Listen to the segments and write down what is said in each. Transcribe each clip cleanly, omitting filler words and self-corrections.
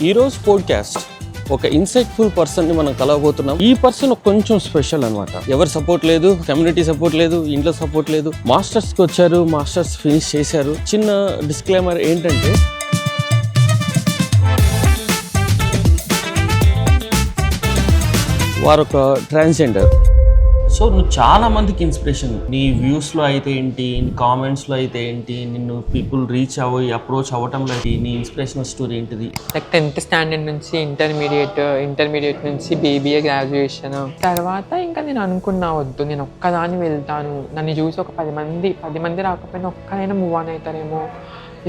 ఈరోజు పోడ్కాస్ట్ ఒక ఇన్సైట్ఫుల్ పర్సన్ని మనం కలవబోతున్నాం. ఈ పర్సన్ కొంచెం స్పెషల్ అనమాట. ఎవరి సపోర్ట్ లేదు, కమ్యూనిటీ సపోర్ట్ లేదు, ఇంట్లో సపోర్ట్ లేదు. మాస్టర్స్కి వచ్చారు, మాస్టర్స్ ఫినిష్ చేశారు. చిన్న డిస్క్లైమర్ ఏంటంటే వారొక ట్రాన్స్జెండర్. సో నువ్వు చాలా మందికి ఇన్స్పిరేషన్. నీ వ్యూస్లో అయితే ఏంటి, నీ కామెంట్స్లో అయితే ఏంటి, నిన్ను పీపుల్ రీచ్ అప్రోచ్ అవ్వటంలో ఏంటి, నీ ఇన్స్పిరేషనల్ స్టోరీ ఏంటిది? లైక్ 10th స్టాండర్డ్ నుంచి ఇంటర్మీడియట్ నుంచి BBA గ్రాడ్యుయేషన్ తర్వాత ఇంకా నేను అనుకున్నా వద్దు, నేను ఒక్కదాన్ని వెళ్తాను, నన్ను చూసి ఒక 10 మంది రాకపోయినా ఒక్కరైనా మూవ్ ఆన్ అవుతారేమో,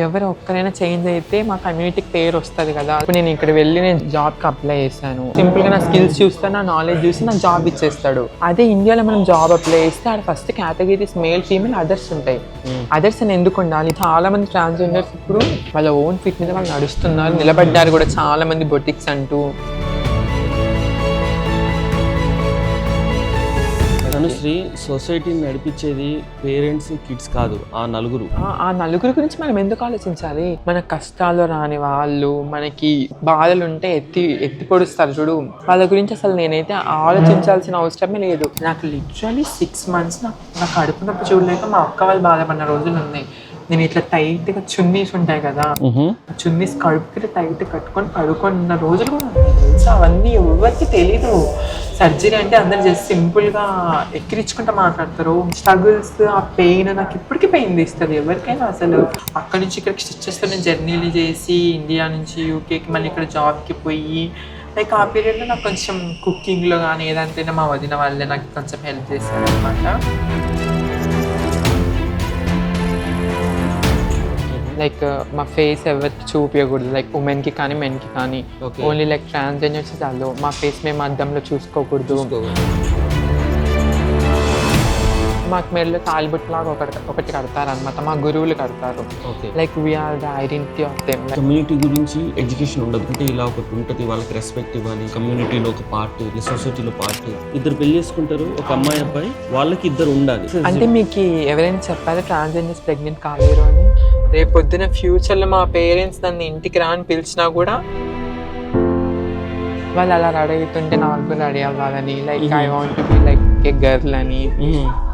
ఎవరు ఒక్కరైనా చేంజ్ అయితే మా కమ్యూనిటీకి పేరు వస్తుంది కదా. ఇప్పుడు నేను ఇక్కడ వెళ్ళి నేను జాబ్కి అప్లై చేశాను. సింపుల్గా నా స్కిల్స్ చూస్తే, నా నాలెడ్జ్ చూసి నాకు జాబ్ ఇచ్చేస్తాడు. అదే ఇండియాలో మనం జాబ్ అప్లై చేస్తే ఆడ first categories male, female, others ఉంటాయి. అదర్స్ అని ఎందుకు ఉండాలి? చాలా మంది ట్రాన్స్జెండర్స్ ఇప్పుడు వాళ్ళ ఓన్ ఫీట్ మీద వాళ్ళు నడుస్తున్నారు, నిలబడ్డారు కూడా చాలా మంది బొటిక్స్ అంటూ. శ్రీ సొసైటీని నడిపించేది పేరెంట్స్, కిడ్స్ కాదు, ఆ నలుగురు గురించి మనం ఎందుకు ఆలోచించాలి? మన కష్టాలు రాని వాళ్ళు, మనకి బాధలు ఉంటే ఎత్తి పొడుస్తారు చూడు, వాళ్ళ గురించి అసలు నేనైతే ఆలోచించాల్సిన అవసరమే లేదు. నాకు లిటరలీ 6 months నాకు కడుపు నొప్పి చూడలేక మా అక్క వాళ్ళు బాధపడిన రోజులు ఉన్నాయి. నేను ఇట్లా టైట్గా చున్నీస్ ఉంటాయి కదా, చున్నీస్ కడుపుకి టైట్ కట్టుకొని పడుకున్న రోజులు కూడా ఉన్నాయి తెలుసా. అవన్నీ ఎవరికి తెలీదు. సర్జరీ అంటే అందరు జస్ట్ సింపుల్గా ఎక్కిరించుకుంటూ మాట్లాడతారు. స్ట్రగుల్స్, ఆ పెయిన్ నాకు ఇప్పటికీ పెయిన్ తీస్తుంది ఎవరికైనా. అసలు అక్కడి నుంచి ఇక్కడికి స్టిచెస్తో నేను జర్నీలు చేసి ఇండియా నుంచి UKకి మళ్ళీ ఇక్కడ జాబ్కి పోయి లైక్ ఆ పీరియడ్లో నాకు కొంచెం కుకింగ్లో కానీ ఏదంటైనా మా వదిన వాళ్ళే నాకు కొంచెం హెల్ప్ చేశారు అనమాట. లైక్ మా ఫేస్ ఎవరికి చూపించకూడదు, లైక్ ఉమెన్కి కానీ మెన్కి కానీ. ఓన్లీ లైక్ ట్రాన్స్జెండర్స్ చాలు, మా ఫేస్ మేము అద్దంలో చూసుకోకూడదు. మాకు మెడలో తాలిబుట్టులాగా ఒకటి కడతారనమాట, మా గురువులు కడతారు. Like we are the identity of them. Community గురించి ఎడ్యుకేషన్ ఉండదు అంటే ఇలా ఒకటి ఉంటుంది, వాళ్ళకి రెస్పెక్ట్ ఇవ్వాలి, కమ్యూనిటీలో ఒక పార్ట్, సొసైటీలో పార్ట్. ఇద్దరు పెళ్లి చేసుకుంటారు, ఒక అమ్మాయి అబ్బాయి, వాళ్ళకి ఇద్దరు ఉండాలి. అంటే మీకు ఎవరైనా చెప్పాలి ట్రాన్స్జెండర్స్ ప్రెగ్నెంట్ కాలేరు అని? రేపు పొద్దున ఫ్యూచర్లో మా పేరెంట్స్ నన్ను ఇంటికి రా అని పిలిచినా కూడా వాళ్ళు అలా రెడీ అవుతుంటే నాకు కూడా రెడీ అవ్వాలని, like I want to be like A girl అని.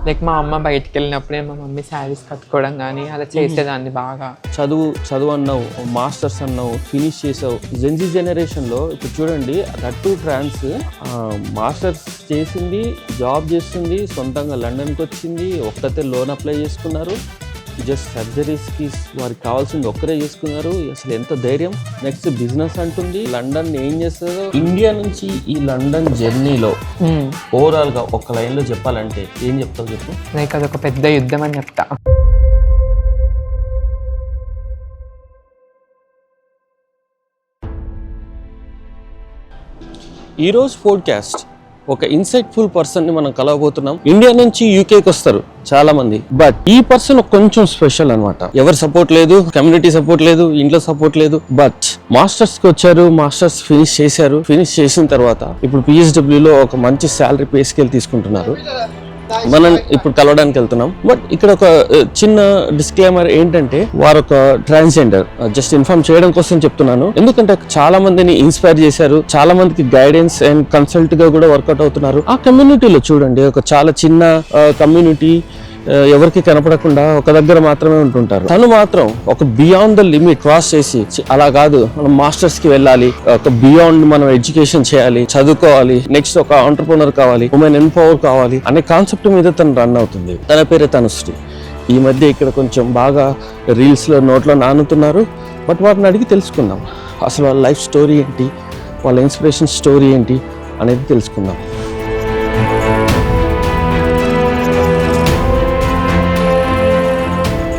లైక్ మా అమ్మ బయటకు వెళ్ళినప్పుడే మా మమ్మీ శారీస్ కట్టుకోవడం కానీ అలా చేసేదాన్ని బాగా. చదువు అన్నావు, మాస్టర్స్ అన్నావు, ఫినిష్ చేసావు. జెన్జీ జనరేషన్లో ఇప్పుడు చూడండి, దట్టు ట్రాన్స్ మాస్టర్స్ చేసింది, జాబ్ చేస్తుంది, సొంతంగా లండన్కి వచ్చింది, ఒక్కతే లోన్ అప్లై చేసుకున్నారు. జస్ట్ సర్జరీస్కి వారికి కావాల్సింది ఒక్కరే చేసుకున్నారు. అసలు ఎంత ధైర్యం! నెక్స్ట్ బిజినెస్ అంటుంది. లండన్ ఏం చేస్తుందో. ఇండియా నుంచి ఈ లండన్ జర్నీలో ఓవరాల్ గా ఒక లైన్ లో చెప్పాలంటే ఏం చెప్తావు చెప్పు? లైక్ అదొక పెద్ద యుద్ధం అని చెప్తా. ఈరోజు పోడ్కాస్ట్ ఒక ఇన్సైట్ఫుల్ పర్సన్ని మనం కలవబోతున్నాం. ఇండియా నుంచి UKకి వస్తారు చాలా మంది, బట్ ఈ పర్సన్ కొంచెం స్పెషల్ అనమాట. ఎవరి సపోర్ట్ లేదు, కమ్యూనిటీ సపోర్ట్ లేదు, ఇంట్లో సపోర్ట్ లేదు, బట్ మాస్టర్స్కి వచ్చారు, మాస్టర్స్ ఫినిష్ చేశారు. ఫినిష్ చేసిన తర్వాత ఇప్పుడు PSWలో ఒక మంచి శాలరీ పే స్కేల్ తీసుకుంటున్నారు. మనం ఇప్పుడు కలవడానికి వెళ్తున్నాం. బట్ ఇక్కడ ఒక చిన్న డిస్క్లైమర్ ఏంటంటే వారొక ట్రాన్స్జెండర్. జస్ట్ ఇన్ఫార్మ్ చేయడం కోసం చెప్తున్నాను, ఎందుకంటే చాలా మందిని ఇన్స్పైర్ చేశారు, చాలా మందికి గైడెన్స్ అండ్ కన్సల్ట్ గా కూడా వర్కౌట్ అవుతున్నారు. ఆ కమ్యూనిటీలో చూడండి, ఒక చాలా చిన్న కమ్యూనిటీ, ఎవరికి కనపడకుండా ఒక దగ్గర మాత్రమే ఉంటుంటారు. తను మాత్రం ఒక బియాండ్ ద లిమిట్ క్రాస్ చేసి, అలా కాదు, మనం మాస్టర్స్ కి వెళ్ళాలి, ఒక బియాండ్ మనం ఎడ్యుకేషన్ చేయాలి, చదువుకోవాలి, నెక్స్ట్ ఒక ఆంటర్ప్రెన్యూర్ కావాలి, ఉమెన్ ఎంపవర్ కావాలి అనే కాన్సెప్ట్ మీద తను రన్ అవుతుంది. తన పేరే తనుశ్రీ. ఈ మధ్య ఇక్కడ కొంచెం బాగా రీల్స్లో నోట్లో నానుతున్నారు. బట్ వారిని అడిగి తెలుసుకుందాం, అసలు వాళ్ళ లైఫ్ స్టోరీ ఏంటి, వాళ్ళ ఇన్స్పిరేషన్ స్టోరీ ఏంటి అనేది తెలుసుకుందాం.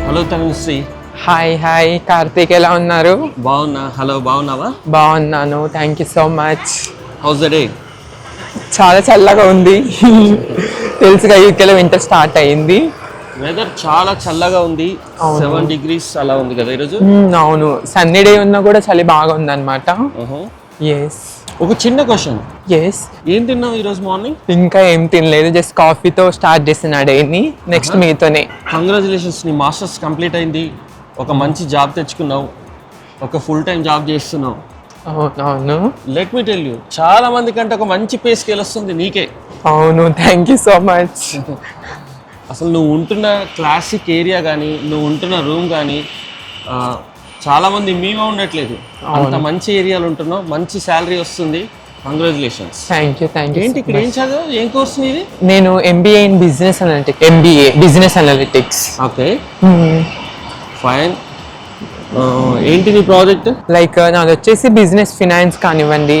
హలో తనుశ్రీ. హాయ్ కార్తీక్, ఎలా ఉన్నారు? బాగున్నా. హలో, బాగున్నావా? బాగున్నాను, thank you so much. House the day? చాలా చల్లగా ఉంది. తెలుసుగా UKలో వింటర్ స్టార్ట్ అయ్యింది. వెదర్ చాలా చల్లగా ఉంది. 7 degrees అలా ఉంది కదా ఈరోజు? అవును, సన్నీ డే ఉన్నా కూడా చలి బాగా ఉంది అనమాట. ఎస్. ఒక చిన్న క్వశ్చన్. ఎస్. ఏం తిన్నావు ఈరోజు మార్నింగ్? ఇంకా ఏం తినలేదు, జస్ట్ కాఫీతో స్టార్ట్ చేసిన డేని. నెక్స్ట్ మీతోనే. కంగ్రాచులేషన్స్, నీ మాస్టర్స్ కంప్లీట్ అయింది, ఒక మంచి జాబ్ తెచ్చుకున్నావు, ఒక ఫుల్ టైం జాబ్ చేస్తున్నావు. అవును లెట్ మీ టెల్ యూ, చాలా మంది కంటే ఒక మంచి పే స్కేల్ వస్తుంది నీకే. అవును, థ్యాంక్ యూ సో మచ్. అసలు నువ్వు ఉంటున్న క్లాసిక్ ఏరియా కానీ, నువ్వు ఉంటున్న రూమ్ కానీ చాలా మంది మేమే ఉండట్లేదు. అంత మంచి ఏరియాలో ఉంటున్నావు, మంచి శాలరీ వస్తుంది. కంగ్రాచులేషన్స్. Thank you. ఏంటి ఇక్కడ ఏం చదువు, ఏం కోర్స్ నీది? నేను MBA in business analytics. MBA business analytics. Okay, fine. ఏంటి నీ ప్రాజెక్ట్? లైక్ నాది వచ్చేసి బిజినెస్ ఫినాన్స్ కానివ్వండి,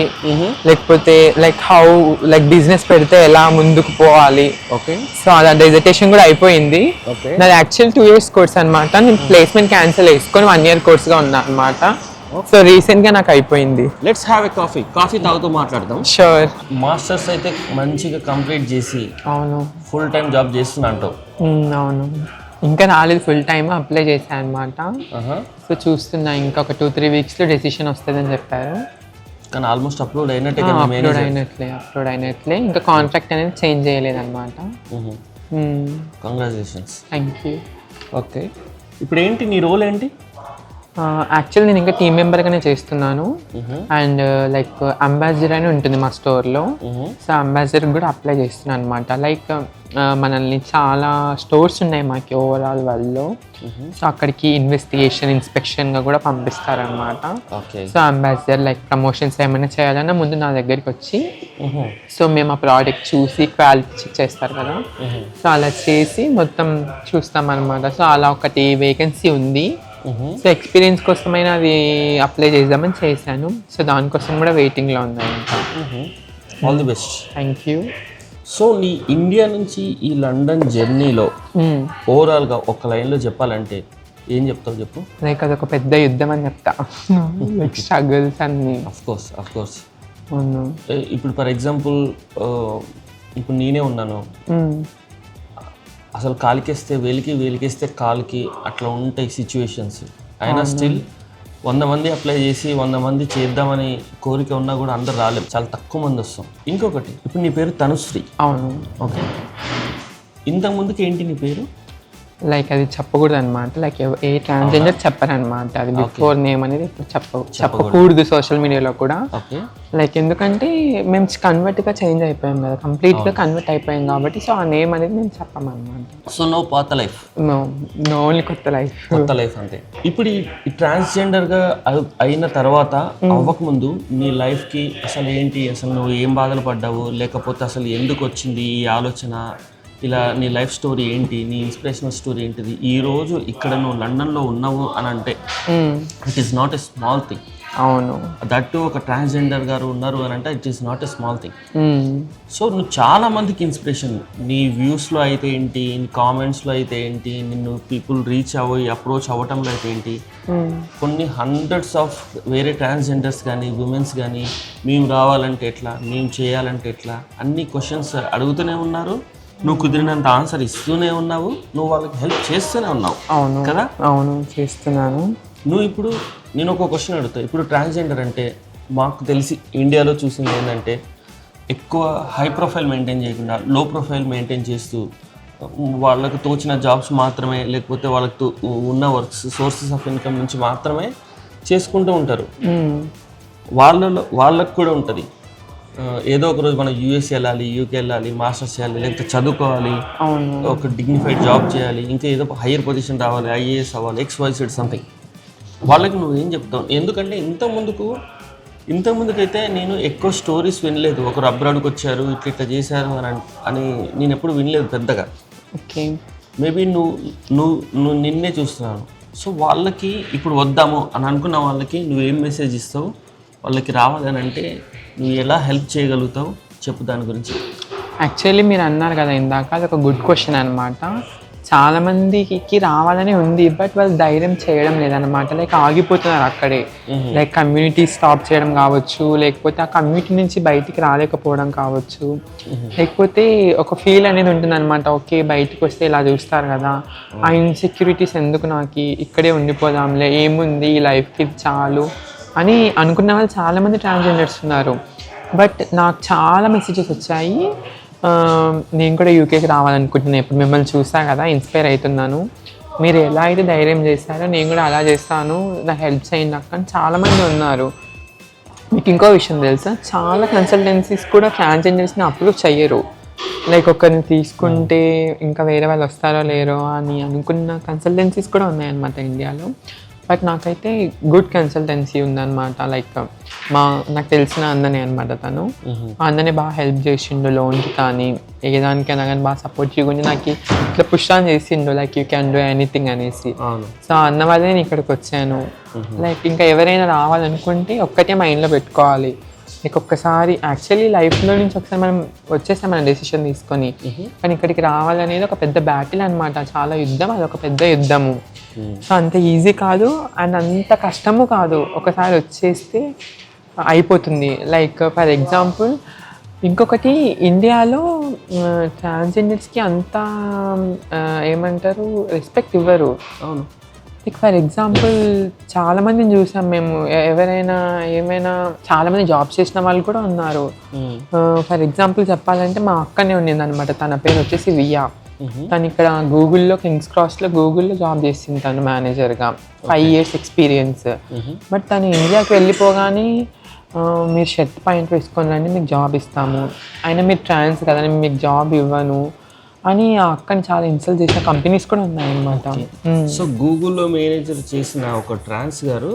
లేకపోతే లైక్ హౌ లైక్ బిజినెస్ పెడితే ఎలా ముందుకు పోవాలి. ఓకే, సో అది డిజర్టేషన్ కూడా అయిపోయింది. నాది యాక్చువల్ 2 years కోర్స్ అనమాట. నేను ప్లేస్మెంట్ క్యాన్సిల్ చేసుకొని 1 year కోర్స్గా ఉన్నా అనమాట. సో రీసెంట్ గా నాకు అయిపోయింది. Let's have a coffee. Coffee తాగుతూ మాట్లాడదాం. షూర్. మాస్టర్స్ అయితే మంచిగా కంప్లీట్ చేసి అవును ఫుల్ టైం జాబ్ చేస్తున్నా అంటావు. అవును, ఇంకా రాలేదు, ఫుల్ టైమ్ అప్లై చేశాను అనమాట. సో చూస్తున్నా, ఇంకా ఒక 2-3 weeks లో డెసిషన్ వస్తుందని చెప్పారు. కానీ ఆల్మోస్ట్ అప్లోడ్ అయినట్టే. అప్లోడ్ అయినట్లే. ఇంకా కాంట్రాక్ట్ అనేది చేంజ్ చేయలేదు అనమాట. కంగ్రాచులేషన్స్. Thank you. ఓకే, ఇప్పుడు ఏంటి నీ రోల్ ఏంటి? యాక్చువల్లీ నేను ఇంకా టీమ్ మెంబర్గానే చేస్తున్నాను. అండ్ లైక్ అంబాసిడర్ అని ఉంటుంది మా స్టోర్లో. సో అంబాసిడర్ కూడా అప్లై చేస్తున్నాను అనమాట. లైక్ మనల్ని చాలా స్టోర్స్ ఉన్నాయి మాకు ఓవరాల్ వరల్డ్లో. సో అక్కడికి ఇన్స్పెక్షన్గా కూడా పంపిస్తారనమాట. సో అంబాసిడర్ లైక్ ప్రమోషన్స్ ఏమైనా చేయాలన్నా ముందు నా దగ్గరికి వచ్చి, సో మేము ఆ ప్రోడక్ట్ చూసి క్వాలిటీ చెక్ చేస్తారు కదా, సో అలా చేసి మొత్తం చూస్తాం అనమాట. సో అలా ఒకటి వేకెన్సీ ఉంది. సో ఎక్స్పీరియన్స్ కోసమైనా అది అప్లై చేద్దామని చేశాను. సో దానికోసం కూడా వెయిటింగ్లో ఉందన్నమాట. All the best. Thank you. So నీ ఇండియా నుంచి ఈ లండన్ జర్నీలో ఓవరాల్గా ఒక లైన్లో చెప్పాలంటే ఏం చెప్తావు చెప్పు? లైక్ అదొక పెద్ద యుద్ధం అని చెప్తా. లైక్ స్ట్రగుల్స్ అన్ని. Of course. ఇప్పుడు ఫర్ ఎగ్జాంపుల్ ఇప్పుడు నేనే ఉన్నాను, అసలు కాలికేస్తే వేలికేస్తే కాలికి అట్లా ఉంటాయి సిచ్యువేషన్స్. అయినా స్టిల్ 100 మంది అప్లై చేసి 100 మంది చేద్దామని కోరిక ఉన్నా కూడా అందరు రాలేదు, చాలా తక్కువ మంది వస్తాం. ఇంకొకటి, ఇప్పుడు నీ పేరు తనుశ్రీ. అవును. ఓకే, ఇంతకుముందుకి ఏంటి నీ పేరు? లైక్ అది చెప్పకూడదు అనమాట. లైక్ ఏ ట్రాన్స్జెండర్ చెప్పరనమాట. అది బిఫోర్ నేమ్ అనేది ఇప్పుడు చెప్పకూడదు సోషల్ మీడియాలో కూడా. లైక్ ఎందుకంటే మేము కన్వర్ట్గా చేంజ్ అయిపోయాం కదా, కంప్లీట్గా కన్వర్ట్ అయిపోయాం కాబట్టి. సో ఆ నేమ్ అనేది మేము చెప్పమన్నమాట. సో నో పాత లైఫ్, నో ఓన్లీ కొత్త లైఫ్ అంతే. ఇప్పుడు ఈ ట్రాన్స్జెండర్గా అయిన తర్వాత అవ్వకముందు నీ లైఫ్కి అసలు ఏంటి, అసలు నువ్వు ఏం బాధలు పడ్డావు, లేకపోతే అసలు ఎందుకు వచ్చింది ఈ ఆలోచన, ఇలా నీ లైఫ్ స్టోరీ ఏంటి, నీ ఇన్స్పిరేషనల్ స్టోరీ ఏంటిది? ఈరోజు ఇక్కడ నువ్వు లండన్లో ఉన్నావు అని అంటే it is not a small thing. అవును, దట్టు ఒక ట్రాన్స్జెండర్ గారు ఉన్నారు అని అంటే it is not a small thing. So నువ్వు చాలా మందికి ఇన్స్పిరేషన్. నీ వ్యూస్లో అయితే ఏంటి, నీ కామెంట్స్లో అయితే ఏంటి, నిన్ను పీపుల్ రీచ్ అప్రోచ్ అవ్వటంలో అయితే ఏంటి, కొన్ని హండ్రెడ్స్ ఆఫ్ వేరే ట్రాన్స్జెండర్స్ కానీ ఉమెన్స్ కానీ మేము రావాలంటే ఎట్లా, మేము చేయాలంటే ఎట్లా, అన్ని క్వశ్చన్స్ అడుగుతూనే ఉన్నారు. నువ్వు కుదిరినంత ఆన్సర్ ఇస్తూనే ఉన్నావు, నువ్వు వాళ్ళకి హెల్ప్ చేస్తూనే ఉన్నావు. అవును కదా. అవును, చేస్తున్నాను. నువ్వు ఇప్పుడు నేను ఒక క్వశ్చన్ అడుగుతా. ఇప్పుడు ట్రాన్స్జెండర్ అంటే మాకు తెలిసి ఇండియాలో చూసింది ఏంటంటే ఎక్కువ హై ప్రొఫైల్ మెయింటైన్ చేయకుండా లో ప్రొఫైల్ మెయింటైన్ చేస్తూ వాళ్ళకు తోచిన జాబ్స్ మాత్రమే, లేకపోతే వాళ్ళకు ఉన్న సోర్సెస్ ఆఫ్ ఇన్కమ్ నుంచి మాత్రమే చేసుకుంటూ ఉంటారు. వాళ్ళకు కూడా ఉంటుంది ఏదో ఒక రోజు మనం యూఎస్ వెళ్ళాలి, యూకే వెళ్ళాలి, మాస్టర్స్ చేయాలి, లేకపోతే చదువుకోవాలి, ఒక డిగ్నిఫైడ్ జాబ్ చేయాలి, ఇంకా ఏదో హైయర్ పొజిషన్ రావాలి, ఐఏఎస్ అవ్వాలి, XYZ సంథింగ్. వాళ్ళకి నువ్వు ఏం చెప్తావు? ఎందుకంటే ఇంతకుముందుకైతే నేను ఎక్కువ స్టోరీస్ వినలేదు. ఒకరు అబ్రాడ్కి వచ్చారు, ఇట్లా చేశారు అని నేను ఎప్పుడు వినలేదు పెద్దగా. ఓకే, మేబీ నువ్వు నిన్నే చూస్తున్నాను. సో వాళ్ళకి ఇప్పుడు వద్దాము అని అనుకున్న వాళ్ళకి నువ్వేం మెసేజ్ ఇస్తావు? వాళ్ళకి రావాలని అంటే నువ్వు ఎలా హెల్ప్ చేయగలుగుతావు చెప్పు దాని గురించి. యాక్చువల్లీ మీరు అన్నారు కదా ఇందాక, అది ఒక గుడ్ క్వశ్చన్ అనమాట. చాలామందికి రావాలని ఉంది, బట్ వాళ్ళు ధైర్యం చేయడం లేదనమాట. లైక్ ఆగిపోతున్నారు అక్కడే. లైక్ కమ్యూనిటీ స్టాప్ చేయడం కావచ్చు, లేకపోతే ఆ కమ్యూనిటీ నుంచి బయటికి రాలేకపోవడం కావచ్చు, లేకపోతే ఒక ఫీల్ అనేది ఉంటుందన్నమాట. ఓకే, బయటికి వస్తే ఇలా చూస్తారు కదా, ఆ ఇన్సెక్యూరిటీస్ ఎందుకు, నాకు ఇక్కడే ఉండిపోదాంలే, ఏముంది ఈ లైఫ్కి చాలు అని అనుకున్న వాళ్ళు చాలామంది ట్రాన్స్జెండర్స్ ఉన్నారు. బట్ నాకు చాలా మెసేజెస్ వచ్చాయి, నేను కూడా యూకేకి రావాలనుకుంటున్నాను, ఇప్పుడు మిమ్మల్ని చూసా కదా ఇన్స్పైర్ అవుతున్నాను, మీరు ఎలా అయితే ధైర్యం చేశారో నేను కూడా అలా చేస్తాను, నాకు హెల్ప్ చేయండి అక్క అని చాలామంది ఉన్నారు. మీకు ఇంకో విషయం తెలుసా, చాలా కన్సల్టెన్సీస్ కూడా ట్రాన్స్జెండర్స్ని అప్రూవ్ చెయ్యరు. లైక్ ఒకరిని తీసుకుంటే ఇంకా వేరే వాళ్ళు వస్తారో లేరో అని అనుకున్న కన్సల్టెన్సీస్ కూడా ఉన్నాయన్నమాట ఇండియాలో. బట్ నాకైతే గుడ్ కన్సల్టెన్సీ ఉందన్నమాట. లైక్ నాకు తెలిసిన అందనే అనమాట తను. అందనే బాగా హెల్ప్ చేసిండు లోన్కి కానీ ఏదానికైనా కానీ బాగా సపోర్ట్ చేయకుండా నాకు ఇట్లా పుష్ ఆన్ చేసిండు like you can do anything అనేసి. సో అన్న వల్లే నేను ఇక్కడికి వచ్చాను. లైక్ ఇంకా ఎవరైనా రావాలనుకుంటే ఒక్కటే మైండ్లో పెట్టుకోవాలి, లైక్ ఒక్కసారి యాక్చువల్లీ లైఫ్లో నుంచి ఒకసారి మనం వచ్చేస్తాం మన డెసిషన్ తీసుకొని, కానీ ఇక్కడికి రావాలనేది ఒక పెద్ద బ్యాటిల్ అనమాట, చాలా యుద్ధం, అది ఒక పెద్ద యుద్ధము. సో అంత ఈజీ కాదు అండ్ అంత కష్టము కాదు, ఒకసారి వచ్చేస్తే అయిపోతుంది. లైక్ ఫర్ ఎగ్జాంపుల్ ఇంకొకటి, ఇండియాలో ట్రాన్స్జెండర్స్కి అంత ఏమంటారు రెస్పెక్ట్ ఇవ్వరు. అవును. లైక్ ఫర్ ఎగ్జాంపుల్ చాలామందిని చూసాం మేము, ఎవరైనా ఏమైనా చాలామంది జాబ్స్ చేసిన వాళ్ళు కూడా ఉన్నారు. ఫర్ ఎగ్జాంపుల్ చెప్పాలంటే మా అక్కనే ఉండింది అనమాట, తన పేరు వచ్చేసి వియా. తను ఇక్కడ గూగుల్లో, కింగ్స్ క్రాస్లో గూగుల్లో జాబ్ చేసింది తను మేనేజర్గా, 5 years ఎక్స్పీరియన్స్. బట్ తను ఇండియాకి వెళ్ళిపోగానే మీరు షర్ట్ పాయింట్ వేసుకొని రండి మీకు జాబ్ ఇస్తాము, అయినా మీరు ట్రాన్స్ కదా మీకు జాబ్ ఇవ్వను అని ఆ అక్కని చాలా ఇన్సల్ట్ చేసిన కంపెనీస్ కూడా ఉన్నాయన్నమాట. సో గూగుల్లో మేనేజర్ చేసిన ఒక ట్రాన్స్ గారు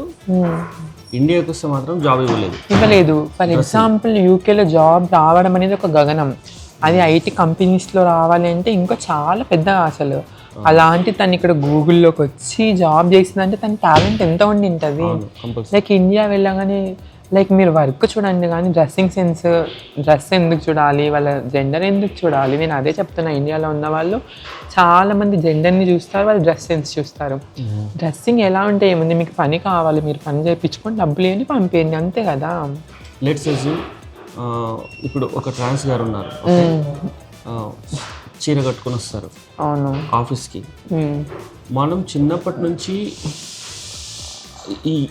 ఇండియాకి వస్తే మాత్రం జాబ్ ఇవ్వలేదు. ఫర్ ఎగ్జాంపుల్ యూకేలో జాబ్ రావడం అనేది ఒక గగనం, అది ఐటీ కంపెనీస్లో రావాలి అంటే ఇంకా చాలా పెద్ద అసలు. అలాంటి తను ఇక్కడ గూగుల్లోకి వచ్చి జాబ్ చేసిందంటే తన టాలెంట్ ఎంత ఉండి ఉంటుంది. లైక్ ఇండియా వెళ్ళగానే లైక్ మీరు వర్క్ చూడండి కానీ డ్రెస్సింగ్ సెన్స్, డ్రెస్ ఎందుకు చూడాలి, వాళ్ళ జెండర్ ఎందుకు చూడాలి. నేను అదే చెప్తున్నా, ఇండియాలో ఉన్న వాళ్ళు చాలామంది జెండర్ని చూస్తారు, వాళ్ళు డ్రెస్ సెన్స్ చూస్తారు. డ్రెస్సింగ్ ఎలా ఉంటే ఏముంది, మీకు పని కావాలి, మీరు పని చేయించుకొని డబ్బులు ఏంటి పంపేయండి, అంతే కదా. లెట్స్ అస్యూమ్ ఇప్పుడు ఒక ట్రాన్స్ గారు ఉన్నారు, చీర కట్టుకొని వస్తారు అవును ఆఫీస్కి. మనం చిన్నప్పటి నుంచి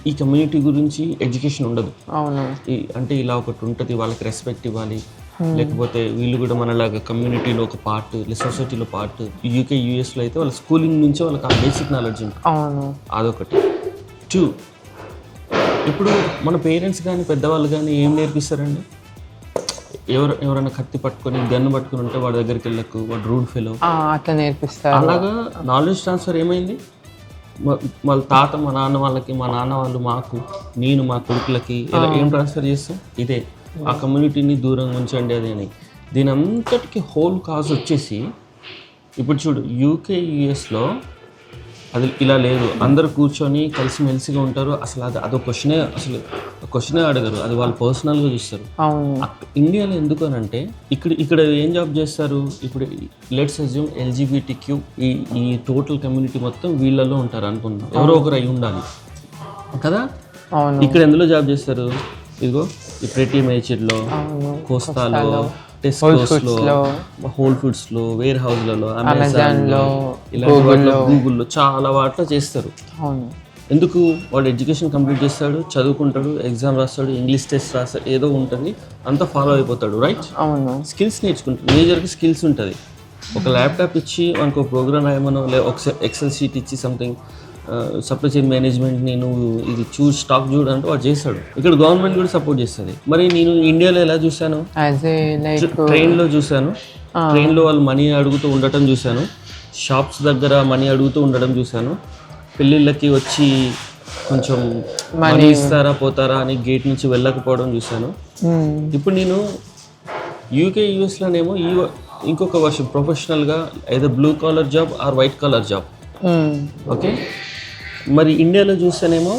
ఈ కమ్యూనిటీ గురించి ఎడ్యుకేషన్ ఉండదు. అవును. అంటే ఇలా ఒకటి ఉంటుంది, వాళ్ళకి రెస్పెక్ట్ ఇవ్వాలి, లేకపోతే వీళ్ళు కూడా మనలాగా కమ్యూనిటీలో ఒక పార్ట్, సొసైటీలో పార్ట్. యూకే యూఎస్లో అయితే వాళ్ళ స్కూలింగ్ నుంచే వాళ్ళకి ఆ బేసిక్ నాలెడ్జ్ ఉంటుంది. అవును. అదొకటి. 2, ఇప్పుడు మన పేరెంట్స్ కానీ పెద్దవాళ్ళు కానీ ఏం నేర్పిస్తారండి, ఎవరైనా కత్తి పట్టుకొని గన్ను పట్టుకుని ఉంటే వాడి దగ్గరికి వెళ్ళకు, వాడు రూడ్ ఫెలో అట్లా నేర్పిస్తారు. అలాగా నాలెడ్జ్ ట్రాన్స్ఫర్ ఏమైంది, వాళ్ళ తాత మా నాన్న వాళ్ళకి, మా నాన్న వాళ్ళు మాకు, నేను మా కొడుకులకి ఇలా ఏం ట్రాన్స్ఫర్ చేస్తాం, ఇదే ఆ కమ్యూనిటీని దూరంగా ఉంచండి అది అని. దీని అంతటికి హోల్ కాజ్ వచ్చేసి ఇప్పుడు చూడు యూకే యూఎస్లో అది ఇలా లేదు, అందరు కూర్చొని కలిసిమెలిసిగా ఉంటారు. అసలు అదొక క్వశ్చనే అడగరు, అది వాళ్ళు పర్సనల్గా చూస్తారు. ఇండియాలో ఎందుకు అని అంటే ఇక్కడ ఏం జాబ్ చేస్తారు, ఇప్పుడు లెట్స్ అస్యూమ్ LGBTQ ఈ టోటల్ కమ్యూనిటీ మొత్తం వీళ్ళలో ఉంటారు అనుకుందాం, ఎవరో ఒకరు అయి ఉండాలి కదా. ఇక్కడ ఎందులో జాబ్ చేస్తారు, ఇదిగో ఈ ప్రెటీ మేచర్లో, కోస్తాలో, టెస్కోస్లో, హోల్ ఫుడ్స్లో, వేర్ హౌస్లలో, అమెజాన్లో, గూగుల్లో చాలా వాటిలో చేస్తారు. ఎందుకు, వాడు ఎడ్యుకేషన్ కంప్లీట్ చేస్తాడు, చదువుకుంటాడు, ఎగ్జామ్ రాస్తాడు, ఇంగ్లీష్ టెస్ట్ రాస్తాడు, ఏదో ఉంటుంది, అంతా ఫాలో అయిపోతాడు, రైట్. స్కిల్స్ నేర్చుకుంటాడు, మేజర్గా స్కిల్స్ ఉంటుంది. ఒక ల్యాప్టాప్ ఇచ్చి మనకు ప్రోగ్రామ్ రాయమనో, ఒక ఎక్సెల్ షీట్ ఇచ్చి సంథింగ్ సప్లై చైన్ మేనేజ్మెంట్ నేను ఇది స్టాక్ చూడంటే వాడు చేస్తాడు. ఇక్కడ గవర్నమెంట్ కూడా సపోర్ట్ చేస్తుంది. మరి నేను ఇండియాలో ఎలా చూశాను, ట్రైన్లో చూశాను, ట్రైన్లో వాళ్ళు మనీ అడుగుతూ ఉండటం చూశాను, షాప్స్ దగ్గర మనీ అడుగుతూ ఉండడం చూశాను, పెళ్ళిళ్ళకి వచ్చి కొంచెం మనీ ఇస్తారా పోతారా అని గేట్ నుంచి వెళ్ళకపోవడం చూశాను. ఇప్పుడు నేను యూకే యూఎస్లోనేమో ఇంకొక వర్షం ప్రొఫెషనల్గా ఏదో blue collar job or white collar job. Okay, మరి ఇండియాలో చూస్తేనేమో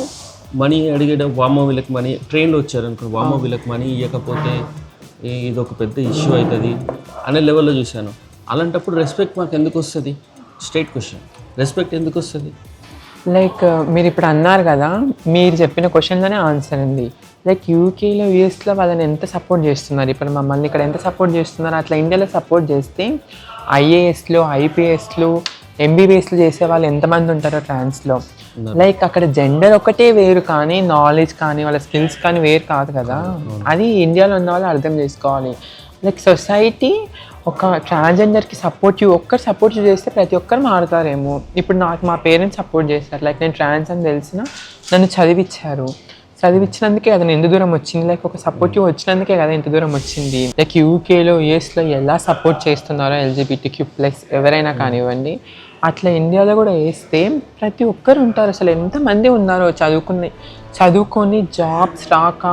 మనీ అడిగేట వామో వీళ్ళకి మనీ, ట్రైన్లో వచ్చారనుకో వామో వీళ్ళకి మనీ ఇవ్వకపోతే ఇది ఒక పెద్ద ఇష్యూ అవుతుంది అనే లెవెల్లో చూశాను. అలాంటప్పుడు రెస్పెక్ట్ మాకు ఎందుకు వస్తుంది, స్ట్రైట్ క్వశ్చన్, రెస్పెక్ట్ ఎందుకు వస్తుంది? లైక్ మీరు ఇప్పుడు అన్నారు కదా, మీరు చెప్పిన క్వశ్చన్లోనే ఆన్సర్ ఉంది. లైక్ యూకేలో యూఎస్లో వాళ్ళని ఎంత సపోర్ట్ చేస్తున్నారు, ఇప్పుడు మమ్మల్ని ఇక్కడ ఎంత సపోర్ట్ చేస్తున్నారు, అట్లా ఇండియాలో సపోర్ట్ చేస్తే IASలు, IPSలు, MBBSలు చేసే వాళ్ళు ఎంతమంది ఉంటారో ట్రాన్స్లో. లైక్ అక్కడ జెండర్ ఒకటే వేరు కానీ నాలెడ్జ్ కానీ వాళ్ళ స్కిల్స్ కానీ వేరు కాదు కదా. అది ఇండియాలో ఉన్న వాళ్ళు అర్థం చేసుకోవాలి. లైక్ సొసైటీ ఒక ట్రాన్స్జెండర్కి ఒక్కరు సపోర్ట్ చేస్తే ప్రతి ఒక్కరు మారుతారేమో. ఇప్పుడు నాకు మా పేరెంట్స్ సపోర్ట్ చేస్తారు, లైక్ నేను ట్రాన్స్ అని తెలిసిన నన్ను చదివించారు. చదివించినందుకే కదా నేను ఎంత దూరం వచ్చింది, లైక్ ఒక సపోర్టివ్ వచ్చినందుకే కదా ఇంత దూరం వచ్చింది. లైక్ యూకేలో యూఎస్లో ఎలా సపోర్ట్ చేస్తున్నారో LGBTQ+ ఎవరైనా కానివ్వండి, అట్లా ఇండియాలో కూడా వేస్తే ప్రతి ఒక్కరు ఉంటారు. అసలు ఎంతమంది ఉన్నారో చదువుకొని జాబ్స్ రాక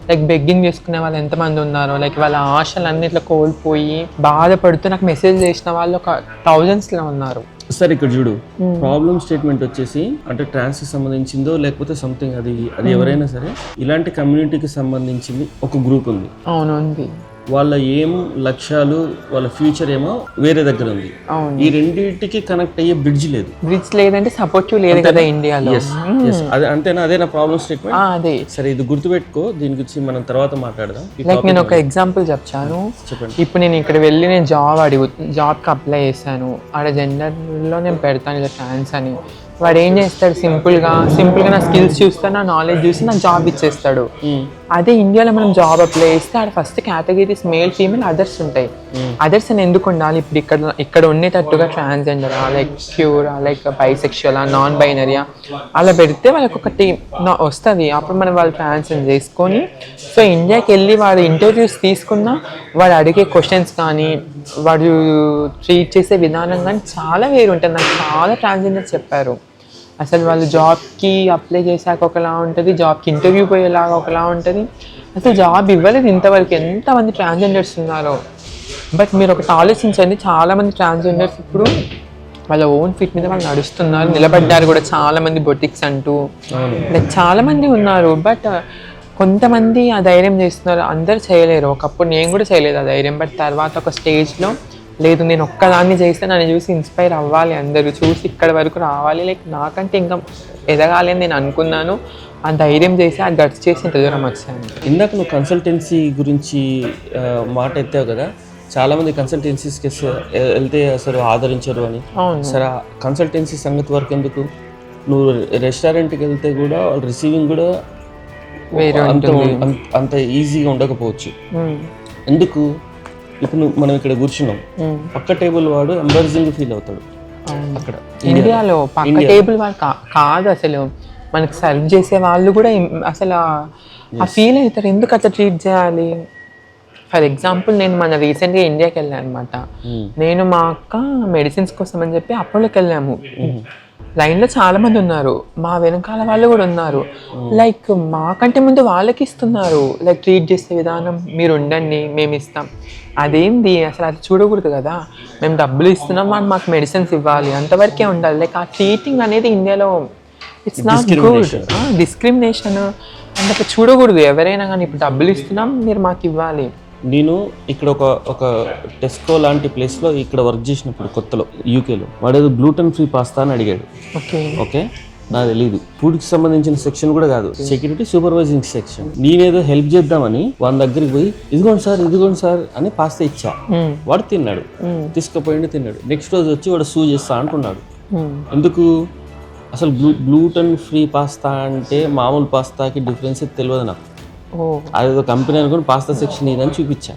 లైక్ బెగ్గింగ్ చేసుకునే వాళ్ళు ఎంతమంది ఉన్నారో, లైక్ వాళ్ళ ఆశలు అన్నిట్లో కోల్పోయి బాధపడుతూ నాకు మెసేజ్ చేసిన వాళ్ళు ఒక thousandsలో ఉన్నారు. సరే ఇక్కడ చూడు, ప్రాబ్లమ్ స్టేట్మెంట్ వచ్చేసి అంటే ట్రాన్స్ కి సంబంధించిందో లేకపోతే సంథింగ్ అది ఎవరైనా సరే ఇలాంటి కమ్యూనిటీకి సంబంధించింది ఒక గ్రూప్ ఉంది. అవును ఉంది. వాళ్ళ ఏం లక్ష్యాలు వాళ్ళ ఫ్యూచర్ ఏమో వేరే దగ్గర ఉంది. ఈ రెండింటికి కనెక్ట్ అయ్యే బ్రిడ్జ్ లేదంటే సపోర్టివ్ లేదు కదా ఇండియాలో. అదే అంతేనా? అదే నా ప్రాబ్లమ్ స్టేట్మెంట్. అదే సరే, ఇది గుర్తుపెట్టుకో, దీని గురించి మనం తర్వాత మాట్లాడదాం. లైక్ నేను ఒక ఎగ్జాంపుల్ చెప్తాను. చెప్పండి. ఇప్పుడు నేను ఇక్కడ వెళ్ళి నేను జాబ్కి అప్లై చేశాను, ఆడ జెండర్లో నేను పెడతాను ఇలా ట్రాన్స్ అని. వాడు ఏం చేస్తాడు, సింపుల్గా నా స్కిల్స్ చూస్తాడు, నా నాలెడ్జ్ చూసి నా జాబ్ ఇచ్చేస్తాడు. అదే ఇండియాలో మనం జాబ్ అప్లై చేస్తే ఆడ first categories male female others ఉంటాయి. అదర్స్ అని ఎందుకు ఉండాలి? ఇప్పుడు ఇక్కడ ఉండేటట్టుగా ట్రాన్స్జెండరా, లైక్ ప్యూరా, లైక్ బైసెక్షువలా, నాన్ బైనరీయా అలా పెడితే వాళ్ళకి ఒక టీమ్ వస్తుంది. అప్పుడు మనం వాళ్ళు ట్రాన్స్జెండర్ చేసుకొని సో ఇండియాకి వెళ్ళి వాడు ఇంటర్వ్యూస్ తీసుకున్నా వాడు అడిగే క్వశ్చన్స్ కానీ వాడు ట్రీట్ చేసే విధానం కానీ చాలా వేరు ఉంటుంది. నాకు చాలా ట్రాన్స్జెండర్స్ చెప్పారు అసలు వాళ్ళు జాబ్కి అప్లై చేశాక ఒకలా ఉంటుంది, జాబ్కి ఇంటర్వ్యూ పోయేలాగా ఒకలా ఉంటుంది. అసలు జాబ్ ఇవ్వలేదు ఇంతవరకు. ఎంతమంది ట్రాన్స్జెండర్స్ ఉన్నారో. బట్ మీరు ఒకటి ఆలోచించండి, చాలామంది ట్రాన్స్జెండర్స్ ఇప్పుడు వాళ్ళ ఓన్ ఫీట్ మీద వాళ్ళు నడుస్తున్నారు, నిలబడ్డారు కూడా చాలామంది బొటిక్స్ అంటూ, లైక్ చాలామంది ఉన్నారు. బట్ కొంతమంది ఆ ధైర్యం చేస్తున్నారు, అందరు చేయలేరు. ఒకప్పుడు నేను కూడా చేయలేదు ఆ ధైర్యం. బట్ తర్వాత ఒక స్టేజ్లో లేదు, నేను ఒక్కదాన్ని చేస్తే నన్ను చూసి ఇన్స్పైర్ అవ్వాలి, అందరూ చూసి ఇక్కడ వరకు రావాలి, లైక్ నాకంటే ఇంకా ఎదగాలి అని నేను అనుకున్నాను. ఆ ధైర్యం చేసి ఆ గట్స్ చేసి ఇంత దూరం వచ్చాను. ఇందాక నువ్వు కన్సల్టెన్సీ గురించి మాట ఎత్తావు కదా, చాలామంది కన్సల్టెన్సీస్కి వెళ్తే అసలు ఆదరించరు అని. సరే, కన్సల్టెన్సీ సంగతి వరకు ఎందుకు, నువ్వు రెస్టారెంట్కి వెళ్తే కూడా వాళ్ళు రిసీవింగ్ కూడా అంత ఈజీగా ఉండకపోవచ్చు. ఎందుకు? ఇప్పుడు మనం ఇక్కడ కూర్చున్నాం, పక్క టేబుల్ వాడు ఎంబారసింగ్ ఫీల్ అవుతాడు. అక్కడ ఇండియాలో పక్క టేబుల్ వాడు కాదు, అసలు మనకి సర్వ్ చేసే వాళ్ళు కూడా అసలు ఆ ఫీల్ అవుతారు. ఎందుకు అట్లా ట్రీట్ చేయాలి? ఫర్ ఎగ్జాంపుల్ నేను రీసెంట్గా ఇండియాకి వెళ్ళాను అనమాట. నేను మా అక్క మెడిసిన్స్ కోసం అని చెప్పి అపోలోకి వెళ్ళాము. లైన్లో చాలా మంది ఉన్నారు, మా వెనకాల వాళ్ళు కూడా ఉన్నారు. లైక్ మాకంటే ముందు వాళ్ళకి ఇస్తున్నారు, లైక్ ట్రీట్ చేసే విధానం, మీరు ఉండండి మేము ఇస్తాం. అదేంది అసలు? అది చూడకూడదు కదా. మేము డబ్బులు ఇస్తున్నాం, వాళ్ళు మాకు మెడిసిన్స్ ఇవ్వాలి, అంతవరకే ఉండాలి. లైక్ ఆ ట్రీటింగ్ అనేది ఇండియాలో ఇట్స్ నాట్ గుడ్. డిస్క్రిమినేషన్ అంటే చూడకూడదు ఎవరైనా కానీ. ఇప్పుడు డబ్బులు ఇస్తున్నాం, మీరు మాకు ఇవ్వాలి. నేను ఇక్కడ ఒక టెస్కో లాంటి ప్లేస్లో ఇక్కడ వర్క్ చేసినప్పుడు కొత్తలో యూకేలో వాడేదో గ్లూటన్ ఫ్రీ పాస్తా అని అడిగాడు. ఓకే, నాకు తెలీదు. ఫుడ్కి సంబంధించిన సెక్షన్ కూడా కాదు, సెక్యూరిటీ సూపర్వైజింగ్ సెక్షన్. నేనేదో హెల్ప్ చేద్దామని వాళ్ళ దగ్గరికి పోయి ఇదిగోండి సార్ అని పాస్తా ఇచ్చా. వాడు తిన్నాడు, తీసుకుపోయిండి తిన్నాడు. నెక్స్ట్ రోజు వచ్చి వాడు సూ చేస్తా అంటున్నాడు. ఎందుకు? అసలు గ్లూటన్ ఫ్రీ పాస్తా అంటే మామూలు పాస్తాకి డిఫరెన్స్ తెలియదు నాకు. అదేదో కంపెనీ అనుకుని పాస్తా సెక్షన్ ఇదని చూపించా.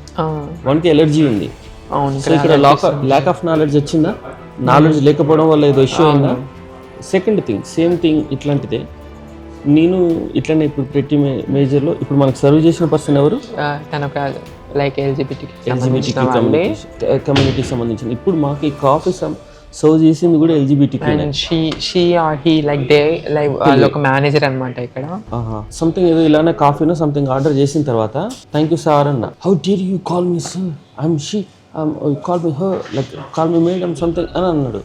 వానికి ఎలర్జీ ఉంది. సో ఇక్కడ ల్యాక్ ఆఫ్ నాలెడ్జ్ వచ్చిందా? నాలెడ్జ్ లేకపోవడం వల్ల ఏదో ఇష్యూ అయిందా? సెకండ్ థింగ్, సేమ్ థింగ్ ఇట్లాంటిదే. నేను ఇట్లనే ఇప్పుడు ప్రతి మేజర్లో ఇప్పుడు మనకు సర్వ్ చేసిన పర్సన్ ఎవరు? లైక్ ఎల్జిబిటీ కమ్యూనిటీకి సంబంధించిన. ఇప్పుడు మాకు ఈ కాఫీ సర్వ్ చేసింది కూడా ఎల్జిబిటీ. ఒక మేనేజర్ అనమాట ఇక్కడ. సంథింగ్ ఏదో ఇలానే కాఫీనో సంథింగ్ ఆర్డర్ చేసిన తర్వాత థ్యాంక్ యూ సార్ అన్న. How dare you call me sir, I'm she, call me her, like call me madam something అని అన్నాడు.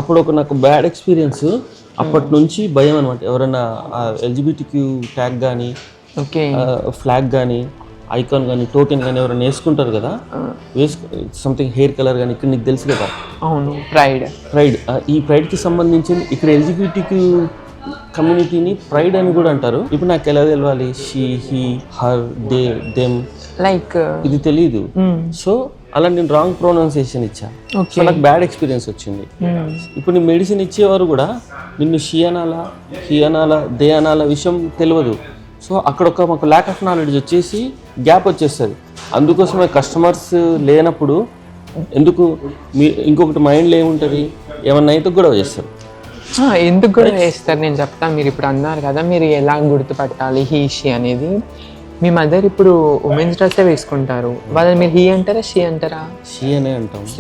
అప్పుడు నాకు బ్యాడ్ ఎక్స్పీరియన్స్. అప్పటి నుంచి భయం అనమాట. ఎవరైనా ఎల్జిబిటీక్యూ ట్యాగ్ కానీ ఫ్లాగ్ కానీ ఐకాన్ కానీ టోకెన్ కానీ ఎవరైనా వేసుకుంటారు కదా, సంథింగ్ హెయిర్ కలర్ కానీ, ఇక్కడ నీకు తెలుసు కదా. అవును, ప్రైడ్. ఈ ప్రైడ్కి సంబంధించింది ఇక్కడ ఎల్జిబిటీక్యూ కమ్యూనిటీని ప్రైడ్ అని కూడా అంటారు. ఇప్పుడు నాకు ఎలా తెలవాలి? She, he, her, they, them, like ఇది తెలీదు. సో అలా నేను రాంగ్ ప్రొనౌన్సియేషన్ ఇచ్చా. సో నాకు బ్యాడ్ ఎక్స్పీరియన్స్ వచ్చింది. ఇప్పుడు నీ మెడిసిన్ ఇచ్చేవారు కూడా నిన్ను షీ అనాలా, హీ అనాలా, దే అనాలా విషయం తెలియదు. సో అక్కడ మాకు ల్యాక్ ఆఫ్ నాలెడ్జ్ వచ్చేసి గ్యాప్ వచ్చేస్తుంది. అందుకోసమే కస్టమర్స్ లేనప్పుడు ఎందుకు ఇంకొకటి మైండ్లో ఏముంటుంది, ఏమన్నా అయితే గొడవ చేస్తారు. ఎందుకు కూడా వేస్తారు నేను చెప్తాను. మీరు ఇప్పుడు అన్నారు కదా మీరు ఎలా గుర్తుపట్టాలి హీ షీ అనేది. మీ మదర్ ఇప్పుడు ఉమెన్స్ డ్రెస్సే వేసుకుంటారు, వాళ్ళని మీరు హీ అంటారా షీ అంటారా? షీ అనే అంటాం. సో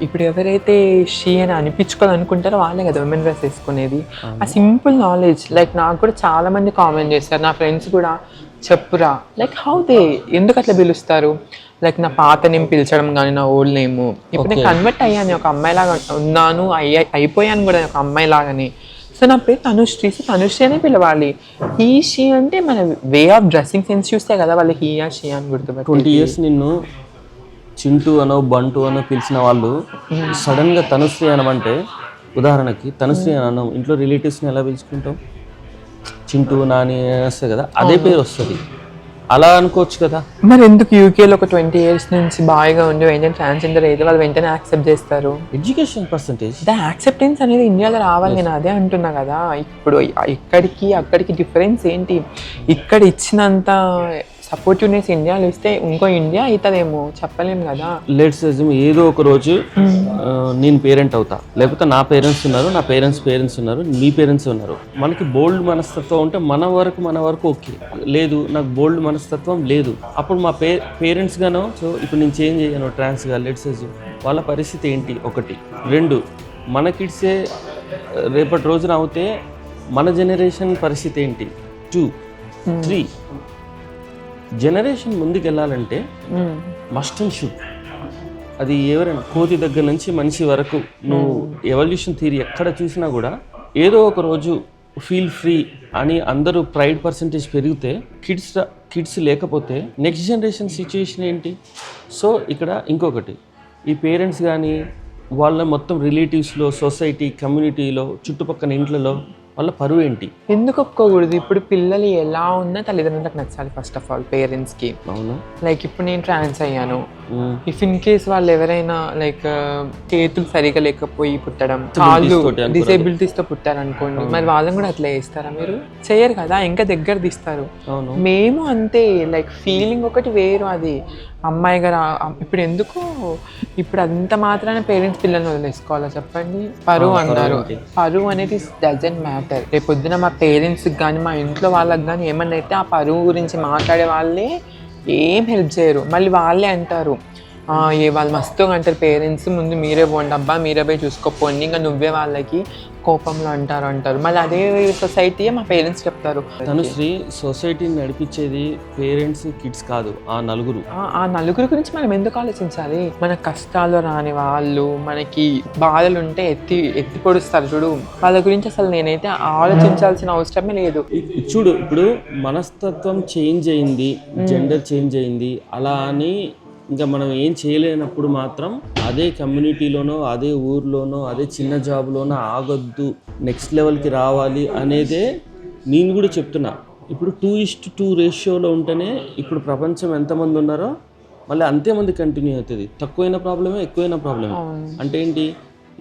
ఇప్పుడు ఎవరైతే షీ అని అనిపించుకోవాలనుకుంటారో వాళ్ళే కదా ఉమెన్ డ్రెస్ వేసుకునేది. ఆ సింపుల్ నాలెడ్జ్ లైక్ నాకు కూడా చాలా మంది కామెంట్ చేస్తారు, నా ఫ్రెండ్స్ కూడా చెప్పురా లైక్ హౌ దే ఎందుకు అట్లా పిలుస్తారు, లైక్ నా పాత నేమ్ పిలిచడం కానీ నా ఓల్డ్ నేమ్. ఇప్పుడు నేను కన్వర్ట్ అయ్యాను, ఒక అమ్మాయిలాగా ఉన్నాను, అయిపోయాను కూడా ఒక అమ్మాయి లాగానే. సో నా పేరు తనుశ్రీ, సో తనుశ్రీ అనే పిలవాలి. హీ షీ అంటే మన వే ఆఫ్ డ్రెస్సింగ్ సెన్స్ చూస్తే కదా వాళ్ళు హీ ఆ షీ అని గుర్తుపెట్టారు. 20 years నిన్ను చింటూ అనో బంటు అనో పిలిచిన వాళ్ళు సడన్గా తనుశ్రీ అనమంటే, ఉదాహరణకి తనుశ్రీ అని అన్నాం, ఇంట్లో రిలేటివ్స్ని ఎలా పిలుచుకుంటాం? చింటూ నాని వస్తాయి కదా, అదే పేరు వస్తుంది, అలా అనుకోవచ్చు కదా. మరి ఎందుకు యూకేలో ఒక 20 years నుంచి బాగా ఉండి వెంటనే ట్రాన్స్జెండర్ అయితే వాళ్ళు వెంటనే యాక్సెప్ట్ చేస్తారు? ఎడ్యుకేషన్ పర్సంటేజ్, ద యాక్సెప్టెన్స్ అనేది ఇండియాలో రావాలి. నేను అదే అంటున్నా కదా. ఇప్పుడు ఇక్కడికి అక్కడికి డిఫరెన్స్ ఏంటి? ఇక్కడ ఇచ్చినంత సపోర్టివ్నెస్ ఇండియాలో ఇస్తే ఇంకో ఇండియా అవుతుందేమో చెప్పలేము కదా. లెట్స్ అజ్యూమ్ ఏదో ఒక రోజు నేను పేరెంట్ అవుతా, లేకపోతే నా పేరెంట్స్ ఉన్నారు, నా పేరెంట్స్ ఉన్నారు, మీ పేరెంట్స్ ఉన్నారు. మనకి బోల్డ్ మనస్తత్వం ఉంటే మన వరకు ఓకే. లేదు నాకు బోల్డ్ మనస్తత్వం లేదు, అప్పుడు మా పేరెంట్స్ గానో, సో ఇప్పుడు నేను చేంజ్ అయ్యాను ట్రాన్స్గా, లెట్స్ అజ్యూమ్ వాళ్ళ పరిస్థితి ఏంటి? 1 2 మన కిడ్సే రేపటి రోజున అవుతే మన జనరేషన్ పరిస్థితి ఏంటి? 2 3 జనరేషన్ ముందుకు వెళ్ళాలంటే మస్ట్ అండ్ షుడ్. అది ఎవరైనా కోతి దగ్గర నుంచి మనిషి వరకు నువ్వు ఎవల్యూషన్ థియరీ ఎక్కడ చూసినా కూడా ఏదో ఒక రోజు ఫీల్ ఫ్రీ అని అందరూ ప్రైడ్ పర్సంటేజ్ పెరిగితే కిడ్స్ లేకపోతే నెక్స్ట్ జనరేషన్ సిచ్యుయేషన్ ఏంటి? సో ఇక్కడ ఇంకొకటి, ఈ పేరెంట్స్ కానీ వాళ్ళ మొత్తం రిలేటివ్స్లో, సొసైటీ, కమ్యూనిటీలో, చుట్టుపక్కల ఇంట్లలో వాళ్ళ పరువు ఏంటి? ఎందుకు ఒప్పుకోకూడదు? ఇప్పుడు పిల్లలు ఎలా ఉన్నా తల్లిదండ్రులకు నచ్చాలి ఫస్ట్ ఆఫ్ ఆల్, పేరెంట్స్కి. అవును. లైక్ ఇప్పుడు నేను ట్రాన్స్ అయ్యాను, ఇఫ్ ఇన్ కేస్ వాళ్ళు ఎవరైనా లైక్ చేతులు సరిగా లేకపోయి పుట్టడం, కాళ్ళు డిసేబిలిటీస్తో పుట్టారనుకోండి, మరి వాళ్ళని కూడా అట్లా చేస్తారా? మీరు చేయరు కదా, ఇంకా దగ్గర తీస్తారు. మేము అంతే, లైక్ ఫీలింగ్ ఒకటి వేరు. అది అమ్మాయి గారు ఇప్పుడు ఎందుకు ఇప్పుడు అంత మాత్రాన పేరెంట్స్ పిల్లల్ని వదిలేసుకోవాలా చెప్పండి? పరువు అన్నారు, పరువు అనేది డజంట్ మ్యాటర్. రేపు పొద్దున మా పేరెంట్స్కి కానీ మా ఇంట్లో వాళ్ళకి కానీ ఏమన్నా అయితే ఆ పరువు గురించి మాట్లాడే వాళ్ళే ఏం హెల్ప్ చేయరు. మళ్ళీ వాళ్ళే అంటారు, వాళ్ళు మస్తుగా అంటారు పేరెంట్స్ ముందు, మీరే పోండి అబ్బా, మీరే పోయి చూసుకోపోండి, ఇంకా నువ్వే వాళ్ళకి కోపంలో అంటారు. మళ్ళీ అదే సొసైటీయే మా పేరెంట్స్ చెప్తారు. తనుశ్రీ, సొసైటీని నడిపించేది పేరెంట్స్, కిడ్స్ కాదు, ఆ నలుగురు గురించి మనం ఎందుకు ఆలోచించాలి? మన కష్టాలు రాని వాళ్ళు, మనకి బాధలు ఉంటే ఎత్తి పొడుస్తారు చూడు, వాళ్ళ గురించి అసలు నేనైతే ఆలోచించాల్సిన అవసరమే లేదు. చూడు, ఇప్పుడు మనస్తత్వం చేంజ్ అయింది, జెండర్ చేంజ్ అయింది, అలా అని ఇంకా మనం ఏం చేయలేనప్పుడు మాత్రం అదే కమ్యూనిటీలోనో, అదే ఊర్లోనో, అదే చిన్న జాబ్లోనో ఆగొద్దు, నెక్స్ట్ లెవెల్కి రావాలి అనేదే నేను కూడా చెప్తున్నా. ఇప్పుడు 2:2 రేషియోలో ఉంటేనే ఇప్పుడు ప్రపంచం ఎంతమంది ఉన్నారో మళ్ళీ అంతేమంది కంటిన్యూ అవుతుంది. తక్కువైన ప్రాబ్లమే, ఎక్కువైన ప్రాబ్లమే. అంటే ఏంటి?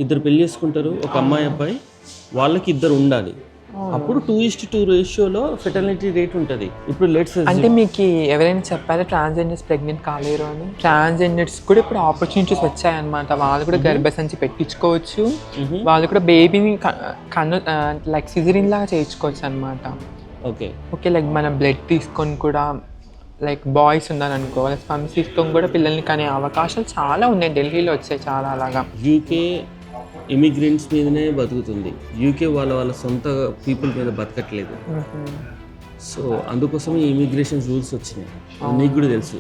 2 పెళ్లి చేసుకుంటారు, ఒక అమ్మాయి అబ్బాయి, వాళ్ళకి 2 ఉండాలి, అప్పుడు 2:2 రేషియోలో ఫెర్టిలిటీ రేట్ ఉంటుంది. ఇప్పుడు లెట్స్ అంటే మీకు ఎవరైనా చెప్పారా ట్రాన్స్జెండర్స్ ప్రెగ్నెంట్ కాలేరు అని? ట్రాన్స్జెండర్స్ కూడా ఇప్పుడు ఆపర్చునిటీస్ వచ్చాయన్నమాట. వాళ్ళు కూడా గర్భసంచి పెట్టించుకోవచ్చు, వాళ్ళు కూడా బేబీని లైక్ సిజరీన్ లాగా చేయించుకోవచ్చు అనమాట. ఓకే లైక్ మన బ్లడ్ తీసుకొని కూడా, లైక్ బాయ్స్ ఉన్నారనుకో వాళ్ళ స్పమ్స్ తీసుకొని కూడా పిల్లల్ని కానీ అవకాశాలు చాలా ఉన్నాయి. ఢిల్లీలో వచ్చాయి చాలా. అలాగా యూకే ఇమిగ్రెంట్స్ మీదనే బతుకుతుంది, యూకే వాళ్ళ సొంత పీపుల్ మీద బతకట్లేదు. సో అందుకోసం ఈ ఇమిగ్రేషన్ రూల్స్ వచ్చినాయి, నీకు కూడా తెలుసు.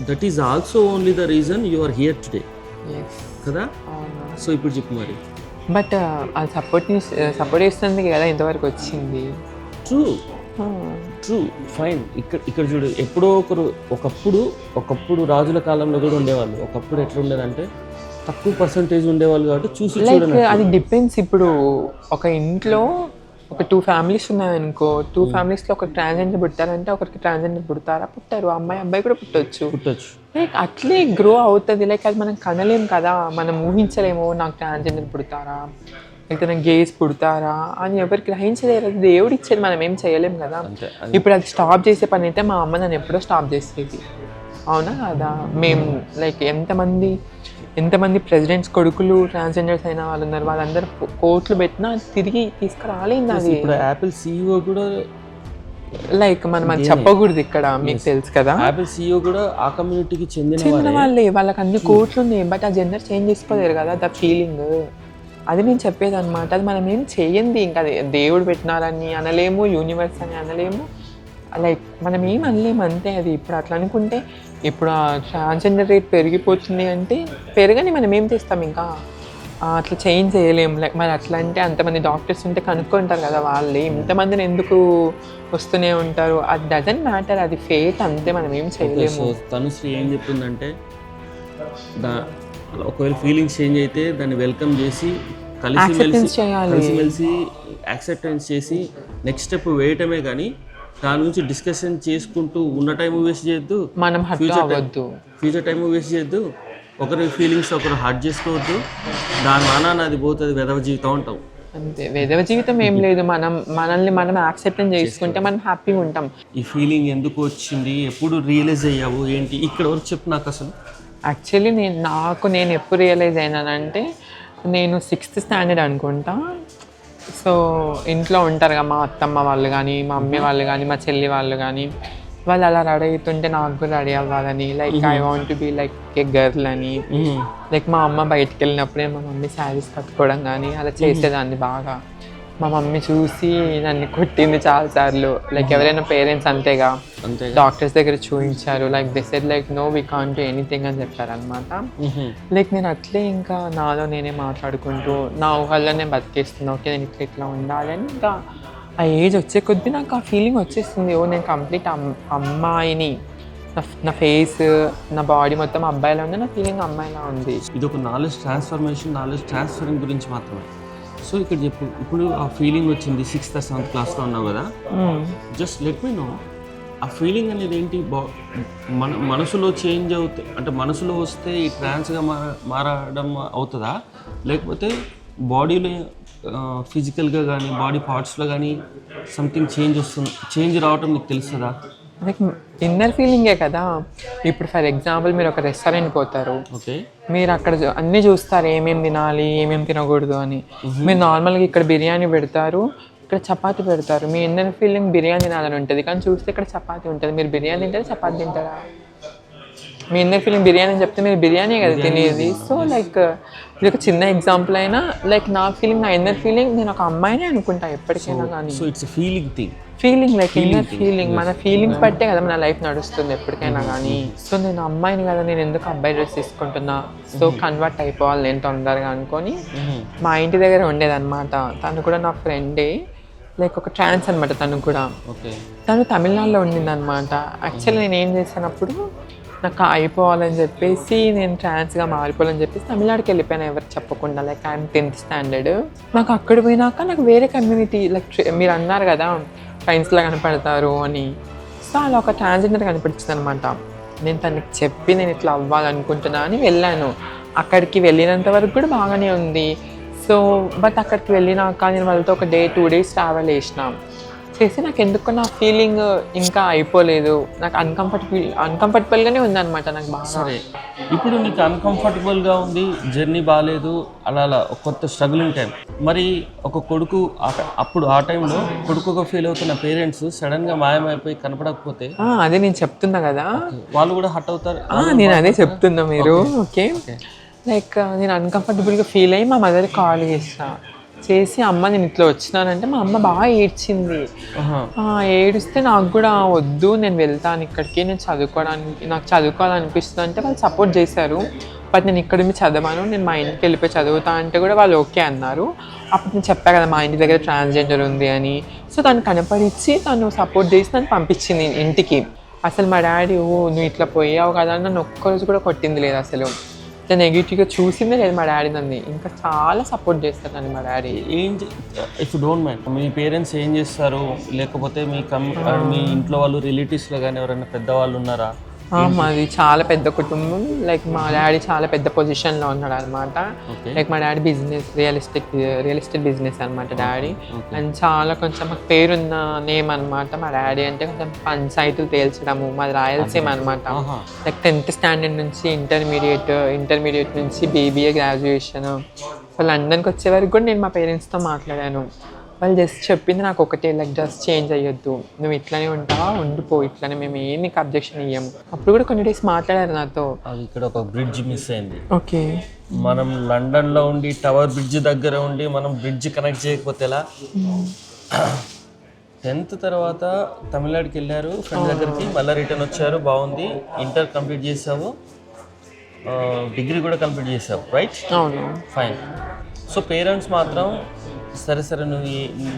That is also only the reason you are here today కదా. సో ఇప్పుడు చెప్పు మరి. బట్ అది సపోర్ట్ చేస్తుంది కదా ఇంతవరకు వచ్చింది. True fine. ఇక్కడ చూడు, ఎప్పుడో ఒకప్పుడు రాజుల కాలంలో కూడా ఉండేవాళ్ళు. ఒకప్పుడు ఎట్లా ఉండేదంటే తక్కువ పర్సంటేజ్ ఉండేవాళ్ళు కాబట్టి చూసి చూడండి. అది డిపెండ్స్. ఇప్పుడు ఒక ఇంట్లో ఒక 2 ఫ్యామిలీస్ ఉన్నాయనుకో, 2 ఫ్యామిలీస్లో ఒక ట్రాన్స్జెండర్ పుట్టారంటే ఒకరికి ట్రాన్స్జెండర్ పుట్టారు, అమ్మాయి అబ్బాయి కూడా పుట్టొచ్చు. లైక్ అట్లే గ్రో అవుతుంది. లైక్ అది మనం కనలేం కదా, మనం ఊహించలేము నాకు ట్రాన్స్జెండర్ పుడతారా, లేకపోతే నాకు గేస్ పుడతారా అని ఎవరికి గ్రహించలేరు. అది దేవుడు ఇచ్చేది, మనం ఏం చేయలేం కదా. ఇప్పుడు అది స్టాప్ చేసే పని అయితే మా అమ్మ నన్ను ఎప్పుడో స్టాప్ చేసేది. అవునా కదా? మేము లైక్ ఎంతమంది ప్రెసిడెంట్స్ కొడుకులు ట్రాన్స్జెండర్స్ అయిన వాళ్ళు ఉన్నారు, వాళ్ళందరూ కోట్లు పెట్టినా తిరిగి తీసుకురాలేదు అది. ఇప్పుడు యాపిల్ CEO కూడా లైక్ మనం అది చెప్పకూడదు ఇక్కడ, మీకు తెలుసు కదా. యాపిల్ CEO కూడా ఆ కమ్యూనిటీకి చెందిన వాళ్ళే, వాళ్ళకి అన్ని కోట్లు ఉన్నాయి, బట్ ఆ జెండర్ చేంజ్ చేసుకోలేరు కదా, ద ఫీలింగ్. అది నేను చెప్పేది అనమాట. అది మనం ఏం చెయ్యండి, ఇంకా దేవుడు పెట్టినారని అనలేము, యూనివర్స్ అని అనలేము, లైక్ మనం ఏం అనలేము అంతే. అది ఇప్పుడు అట్లా అనుకుంటే ఇప్పుడు ఆ ట్రాన్స్జెండర్ రేట్ పెరిగిపోతుంది అంటే పెరగని మనం ఏం చేస్తాం, ఇంకా అట్లా చేంజ్ చేయలేము. లైక్ మరి అట్లా అంటే అంతమంది డాక్టర్స్ ఉంటే కనుక్కుంటారు కదా వాళ్ళే, ఇంతమందిని ఎందుకు వస్తూనే ఉంటారు, అది డజంట్ మ్యాటర్, అది ఫేట్ అంతే, మనం ఏం చేయలేము. తనుశ్రీ ఏం చెప్తుందంటే ఒకవేళ ఫీలింగ్స్ చేంజ్ అయితే దాన్ని వెల్కమ్ చేసి కలిసిమెలిసి యాక్సెప్టెన్స్ చేసి నెక్స్ట్ స్టెప్ వేయటమే కానీ దాని గురించి డిస్కషన్ చేసుకుంటూ ఉన్న టైం వేస్ట్ చేయొద్దు, మనం ఫ్యూచర్ టైం వేస్ట్ చేయొద్దు, ఒకరి ఫీలింగ్స్ ఒకరు హార్ట్ చేసుకోవద్దు, దాని మానాన్ని అది పోతుంది, వెధవ జీవితం అంటాం అంతే. వెధవ జీవితం ఏం లేదు, మనల్ని మనం యాక్సెప్టెన్స్ చేసుకుంటే మనం హ్యాపీగా ఉంటాం. ఈ ఫీలింగ్ ఎందుకు వచ్చింది, ఎప్పుడు రియలైజ్ అయ్యావు ఏంటి, ఇక్కడ వరకు చెప్పు నాకు. అసలు యాక్చువల్లీ నేను ఎప్పుడు రియలైజ్ అయినానంటే నేను 6th స్టాండర్డ్ అనుకుంటా. సో ఇంట్లో ఉంటారు కదా మా అత్తమ్మ వాళ్ళు కానీ, మా మమ్మీ వాళ్ళు కానీ, మా చెల్లి వాళ్ళు కానీ, వాళ్ళు అలా రెడీ అవుతుంటే నాకు కూడా రెడీ అవ్వాలని, like I want be like A girl అని. లైక్ మా అమ్మ బయటికి వెళ్ళినప్పుడే మా మమ్మీ శారీస్ కట్టుకోవడం కానీ అలా చేసేదాన్ని బాగా. మా మమ్మీ చూసి నన్ను కొట్టింది చాలాసార్లు. లైక్ ఎవరైనా పేరెంట్స్ అంతేగా, డాక్టర్స్ దగ్గర చూపించారు, like they said like no we can't do anything అని చెప్పారనమాట. లైక్ నేను అట్లే ఇంకా నాలో నేనే మాట్లాడుకుంటూ నా ఊహల్లోనే బతికేస్తున్నా, ఓకే నేను ఇట్లా ఉండాలి అని. ఇంకా ఆ ఏజ్ వచ్చే కొద్దీ నాకు ఆ ఫీలింగ్ వచ్చేస్తుంది, ఓ నేను కంప్లీట్ అమ్మాయిని, నా ఫేస్ నా బాడీ మొత్తం అబ్బాయిలా ఉంది, నా ఫీలింగ్ అమ్మాయిలా ఉంది. ఇది ఒక నాలెడ్జ్ ట్రాన్స్ఫరింగ్ గురించి మాత్రమే. సో ఇక్కడ చెప్పు, ఇప్పుడు ఆ ఫీలింగ్ వచ్చింది 6th or 7th క్లాస్లో ఉన్నావు కదా, జస్ట్ లెట్ మీ నో ఆ ఫీలింగ్ అనేది ఏంటి, మనసులో చేంజ్ అవుతుంది అంటే మనసులో వస్తే ఈ ట్రాన్స్గా మారడం అవుతుందా, లేకపోతే బాడీలో ఫిజికల్గా కానీ బాడీ పార్ట్స్లో కానీ సంథింగ్ చేంజ్ రావటం నీకు తెలుస్తుందా? లైక్ ఇన్నర్ ఫీలింగే కదా. ఇప్పుడు ఫర్ ఎగ్జాంపుల్ మీరు ఒక రెస్టారెంట్ పోతారు, ఓకే, మీరు అక్కడ అన్నీ చూస్తారు ఏమేమి తినాలి ఏమేమి తినకూడదు అని. మీరు నార్మల్గా ఇక్కడ బిర్యానీ పెడతారు, ఇక్కడ చపాతి పెడతారు, మీ ఇన్నర్ ఫీలింగ్ బిర్యానీ తినాలని ఉంటుంది, కానీ చూస్తే ఇక్కడ చపాతి ఉంటుంది, మీరు బిర్యానీ తింటారా చపాతి తింటారా? మీ ఇన్నర్ ఫీలింగ్ బిర్యానీ అని చెప్తే మీరు బిర్యానీ కదా తినేది. సో లైక్ ఇది ఒక చిన్న ఎగ్జాంపుల్ అయినా, లైక్ నా ఫీలింగ్, నా ఇన్నర్ ఫీలింగ్ నేను ఒక అమ్మాయినే అనుకుంటా ఎప్పటికైనా కానీ. So it's feeling thing, like inner feeling, మన ఫీలింగ్స్ బట్టే కదా మన లైఫ్ నడుస్తుంది ఎప్పటికైనా కానీ. సో నేను అమ్మాయిని కదా, నేను ఎందుకు అబ్బాయి డ్రెస్ తీసుకుంటున్నా, సో కన్వర్ట్ అయిపోవాలి నేను తొందరగా అనుకొని మా ఇంటి దగ్గర ఉండేదన్నమాట. తను కూడా నా ఫ్రెండే, లైక్ ఒక ట్రాన్స్ అనమాట తను కూడా. తను తమిళనాడులో ఉండిందనమాట. యాక్చువల్లీ నేను ఏం చేశానప్పుడు నాకు అయిపోవాలని చెప్పేసి నేను ట్రాన్స్గా మారిపోవాలని చెప్పేసి తమిళనాడుకి వెళ్ళిపోయాను ఎవరికి చెప్పకుండా. Like I'm 10th standard. నాకు అక్కడ పోయినాక నాకు వేరే కమ్యూనిటీ, లైక్ మీరు అన్నారు కదా ఫ్రెండ్స్లా కనపడతారు అని, సో అలా ఒక ట్రాన్స్జెండర్ కనిపించింది అనమాట. నేను తనకి చెప్పి నేను ఇట్లా అవ్వాలనుకుంటున్నా అని వెళ్ళాను. అక్కడికి వెళ్ళినంత వరకు కూడా బాగానే ఉంది. సో బట్ అక్కడికి వెళ్ళినాక నేను వాళ్ళతో ఒక 2 days ట్రావెల్ చేసి నాకు ఎందుకో నా ఫీలింగ్ ఇంకా అయిపోలేదు. నాకు అన్కంఫర్టబుల్గానే ఉందన్నమాట నాకు బాగా. సరే, ఇప్పుడు నీకు అన్కంఫర్టబుల్గా ఉంది, జర్నీ బాగాలేదు, అలా కొత్త స్ట్రగులింగ్ టైం. మరి ఒక కొడుకు అప్పుడు ఆ టైంలో కొడుకుగా ఫీల్ అవుతున్న పేరెంట్స్ సడన్గా మాయమైపోయి కనపడకపోతే, అదే నేను చెప్తున్నా కదా, వాళ్ళు కూడా హర్ట్ అవుతారు. నేను అదే చెప్తున్నా మీరు. ఓకే, లైక్ నేను అన్కంఫర్టబుల్గా ఫీల్ అయ్యి మా మదర్కి కాల్ చేసి అమ్మ నేను ఇట్లా వచ్చినానంటే మా అమ్మ బాగా ఏడ్చింది. ఏడిస్తే నాకు కూడా వద్దు నేను వెళ్తాను ఇక్కడికి, నేను నాకు చదువుకోవాలనిపిస్తుంది అంటే వాళ్ళు సపోర్ట్ చేశారు. బట్ నేను ఇక్కడ చదవాను, నేను మా ఇంటికి వెళ్ళిపోయి చదువుతా అంటే కూడా వాళ్ళు ఓకే అన్నారు. అప్పుడు నేను చెప్పా కదా మా ఇంటి దగ్గర ట్రాన్స్జెండర్ ఉంది అని. సో తను కనపడిచ్చి తను సపోర్ట్ చేసి నన్ను పంపించింది ఇంటికి. అసలు మా డాడీ నువ్వు ఇట్లా పోయావు కదా అని నన్ను ఒక్కరోజు కూడా కొట్టింది లేదు, అసలు నెగిటివ్గా చూసిందే లేదు మా డాడీ నన్ను. ఇంకా చాలా సపోర్ట్ చేస్తాను మా daddy. If don't mind, me parents ఏం చేస్తారు, లేకపోతే మీ ఇంట్లో వాళ్ళు రిలేటివ్స్లో కానీ ఎవరైనా పెద్దవాళ్ళు ఉన్నారా? మాది చాలా పెద్ద కుటుంబం. లైక్ మా డాడీ చాలా పెద్ద పొజిషన్లో ఉన్నాడు అనమాట. లైక్ మా daddy business real estate business అనమాట డాడీ. అండ్ చాలా కొంచెం మాకు పేరున్న నేమ్ అనమాట మా డాడీ. అంటే కొంచెం పంచాయతీలు తేల్చడము. మాది రాయలసీమ అనమాట. లైక్ 10th స్టాండర్డ్ నుంచి ఇంటర్మీడియట్ నుంచి BBA గ్రాడ్యుయేషన్. సో లండన్కి వచ్చే వరకు కూడా నేను మా పేరెంట్స్తో మాట్లాడాను. వాళ్ళు జస్ట్ చెప్పింది నాకు ఒకటే, లైక్ జస్ట్ చేంజ్ అయ్యొద్దు, నువ్వు ఇట్లనే ఉంటావా, ఉండిపో ఇట్లనే, మేము ఏం నీకు అబ్జెక్షన్ ఇయ్యము. అప్పుడు కూడా కొన్ని డేస్ మాట్లాడారు నాతో. అది ఇక్కడ ఒక బ్రిడ్జ్ మిస్ అయింది. ఓకే, మనం లండన్లో ఉండి టవర్ బ్రిడ్జ్ దగ్గర ఉండి మనం బ్రిడ్జ్ కనెక్ట్ చేయకపోతే ఎలా? 10th తర్వాత తమిళనాడుకి వెళ్ళారు ఫ్రెండ్ దగ్గరికి, మళ్ళీ రిటర్న్ వచ్చారు, బాగుంది. ఇంటర్ కంప్లీట్ చేసావు, డిగ్రీ కూడా కంప్లీట్ చేసావు, రైట్? అవును, ఫైన్. సో పేరెంట్స్ మాత్రం సరే నువ్వు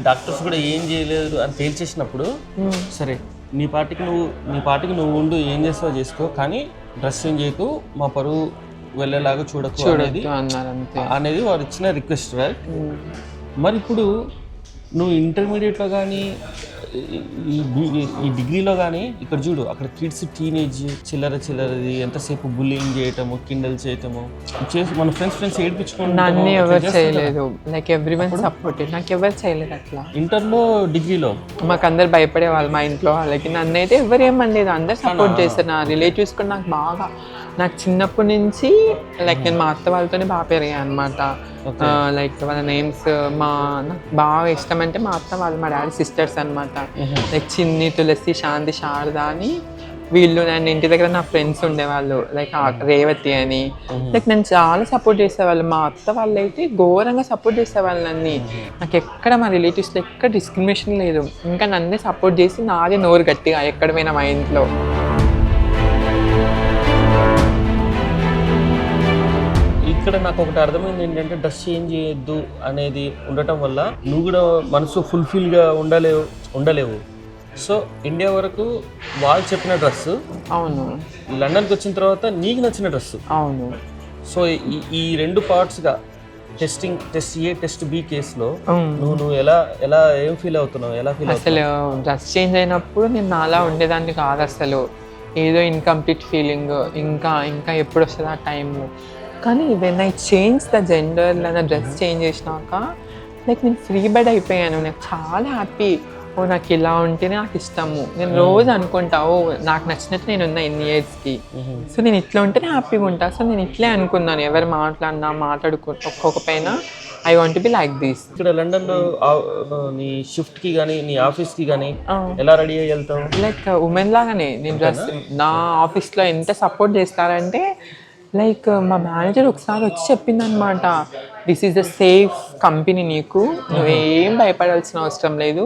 డాక్టర్స్ కూడా ఏం చేయలేదు అని తేల్చేసినప్పుడు, సరే నీ పార్టీకి నువ్వు ఉండు, ఏం చేస్తావో చేసుకో, కానీ డ్రెస్ ఏం చేయకు, మా పరువు వెళ్ళేలాగా చూడకు అనేది వారు ఇచ్చిన రిక్వెస్ట్, రైట్? మరి ఇప్పుడు నువ్వు ఇంటర్మీడియట్లో కానీ ఈ డిగ్రీలో కానీ ఇక్కడ చూడు, అక్కడ కిడ్స్ టీనేజ్ చిల్లరది ఎంతసేపు బుల్లింగ్ చేయటము, కిండల్ చేయటము చేసి మన ఫ్రెండ్స్ ఏడిపించుకుంటారు. నన్ను ఎవరు చేయలేదు, లైక్ ఎవ్రీవన్ సపోర్టెడ్, నాకు ఎవరు చేయలేదు అట్లా. ఇంటర్లో డిగ్రీలో మాకు అందరు భయపడే వాళ్ళు మా ఇంట్లో వాళ్ళకి. నన్ను అయితే ఎవరు ఏమనలేదు, అందరు సపోర్ట్ చేస్తారు. నా రిలేటివ్స్ కూడా నాకు చిన్నప్పటి నుంచి లైక్ నేను మా అత్త వాళ్ళతోనే బాగా పెరిగాను అనమాట. లైక్ వాళ్ళ నేమ్స్ నాకు బాగా ఇష్టం అంటే మా అత్త వాళ్ళు మా డాడీ సిస్టర్స్ అనమాట. లైక్ చిన్ని, తులసి, శాంతి, శారద అని వీళ్ళు. నన్ను ఇంటి దగ్గర నా ఫ్రెండ్స్ ఉండేవాళ్ళు, లైక్ రేవతి అని. లైక్ నన్ను చాలా సపోర్ట్ చేసేవాళ్ళు. మా అత్త వాళ్ళు అయితే ఘోరంగా సపోర్ట్ చేసేవాళ్ళు నన్ను. నాకు ఎక్కడ మా రిలేటివ్స్లో ఎక్కడ డిస్క్రిమినేషన్ లేదు. ఇంకా నన్నే సపోర్ట్ చేసి నాదే నోరు గట్టిగా ఎక్కడ పోయినా మా ఇంట్లో. ఇక్కడ నాకు ఒకటి అర్థమైంది ఏంటంటే, డ్రెస్ చేంజ్ చేయొద్దు అనేది ఉండటం వల్ల నువ్వు కూడా మనసు ఫుల్ఫిల్గా ఉండలేవు. సో ఇండియా వరకు వాళ్ళు చెప్పిన డ్రెస్, అవును, లండన్కి వచ్చిన తర్వాత నీకు నచ్చిన డ్రెస్, అవును. సో ఈ రెండు పార్ట్స్గా టెస్ట్ ఏ టెస్ట్ బి కేసులో నువ్వు ఎలా ఏం ఫీల్ అవుతున్నావు? అసలు డ్రెస్ చేంజ్ అయినప్పుడు నేను నాలా ఉండేదాన్ని కాదు అసలు. ఏదో ఇన్కంప్లీట్ ఫీలింగ్, ఇంకా ఎప్పుడు వస్తుంది ఆ టైము. కానీ when I change the gender లేదా డ్రెస్ చేంజ్ చేసినాక లైక్ నేను ఫ్రీ బర్డ్ అయిపోయాను. నాకు చాలా హ్యాపీ. నాకు ఇలా ఉంటేనే నాకు ఇష్టము. నేను రోజు అనుకుంటా, నాకు నచ్చినట్టు నేను ఉన్నా ఇన్ని ఇయర్స్కి, సో నేను ఇట్లా ఉంటేనే హ్యాపీగా ఉంటా. సో నేను ఇట్లే అనుకున్నాను, ఎవరు ఒక్కొక్కపైన I want be like this. ఇక్కడ లండన్లో నీ షిఫ్ట్కి కానీ నీ ఆఫీస్కి కానీ ఎలా రెడీ అయ్యి వెళ్తావు? లైక్ ఉమెన్ లాగానే నేను డ్రెస్. నా ఆఫీస్లో ఎంత సపోర్ట్ చేస్తారంటే, లైక్ మా మేనేజర్ ఒకసారి వచ్చి చెప్పింది అనమాట, this is a safe company, నీకు నువ్వేం భయపడాల్సిన అవసరం లేదు.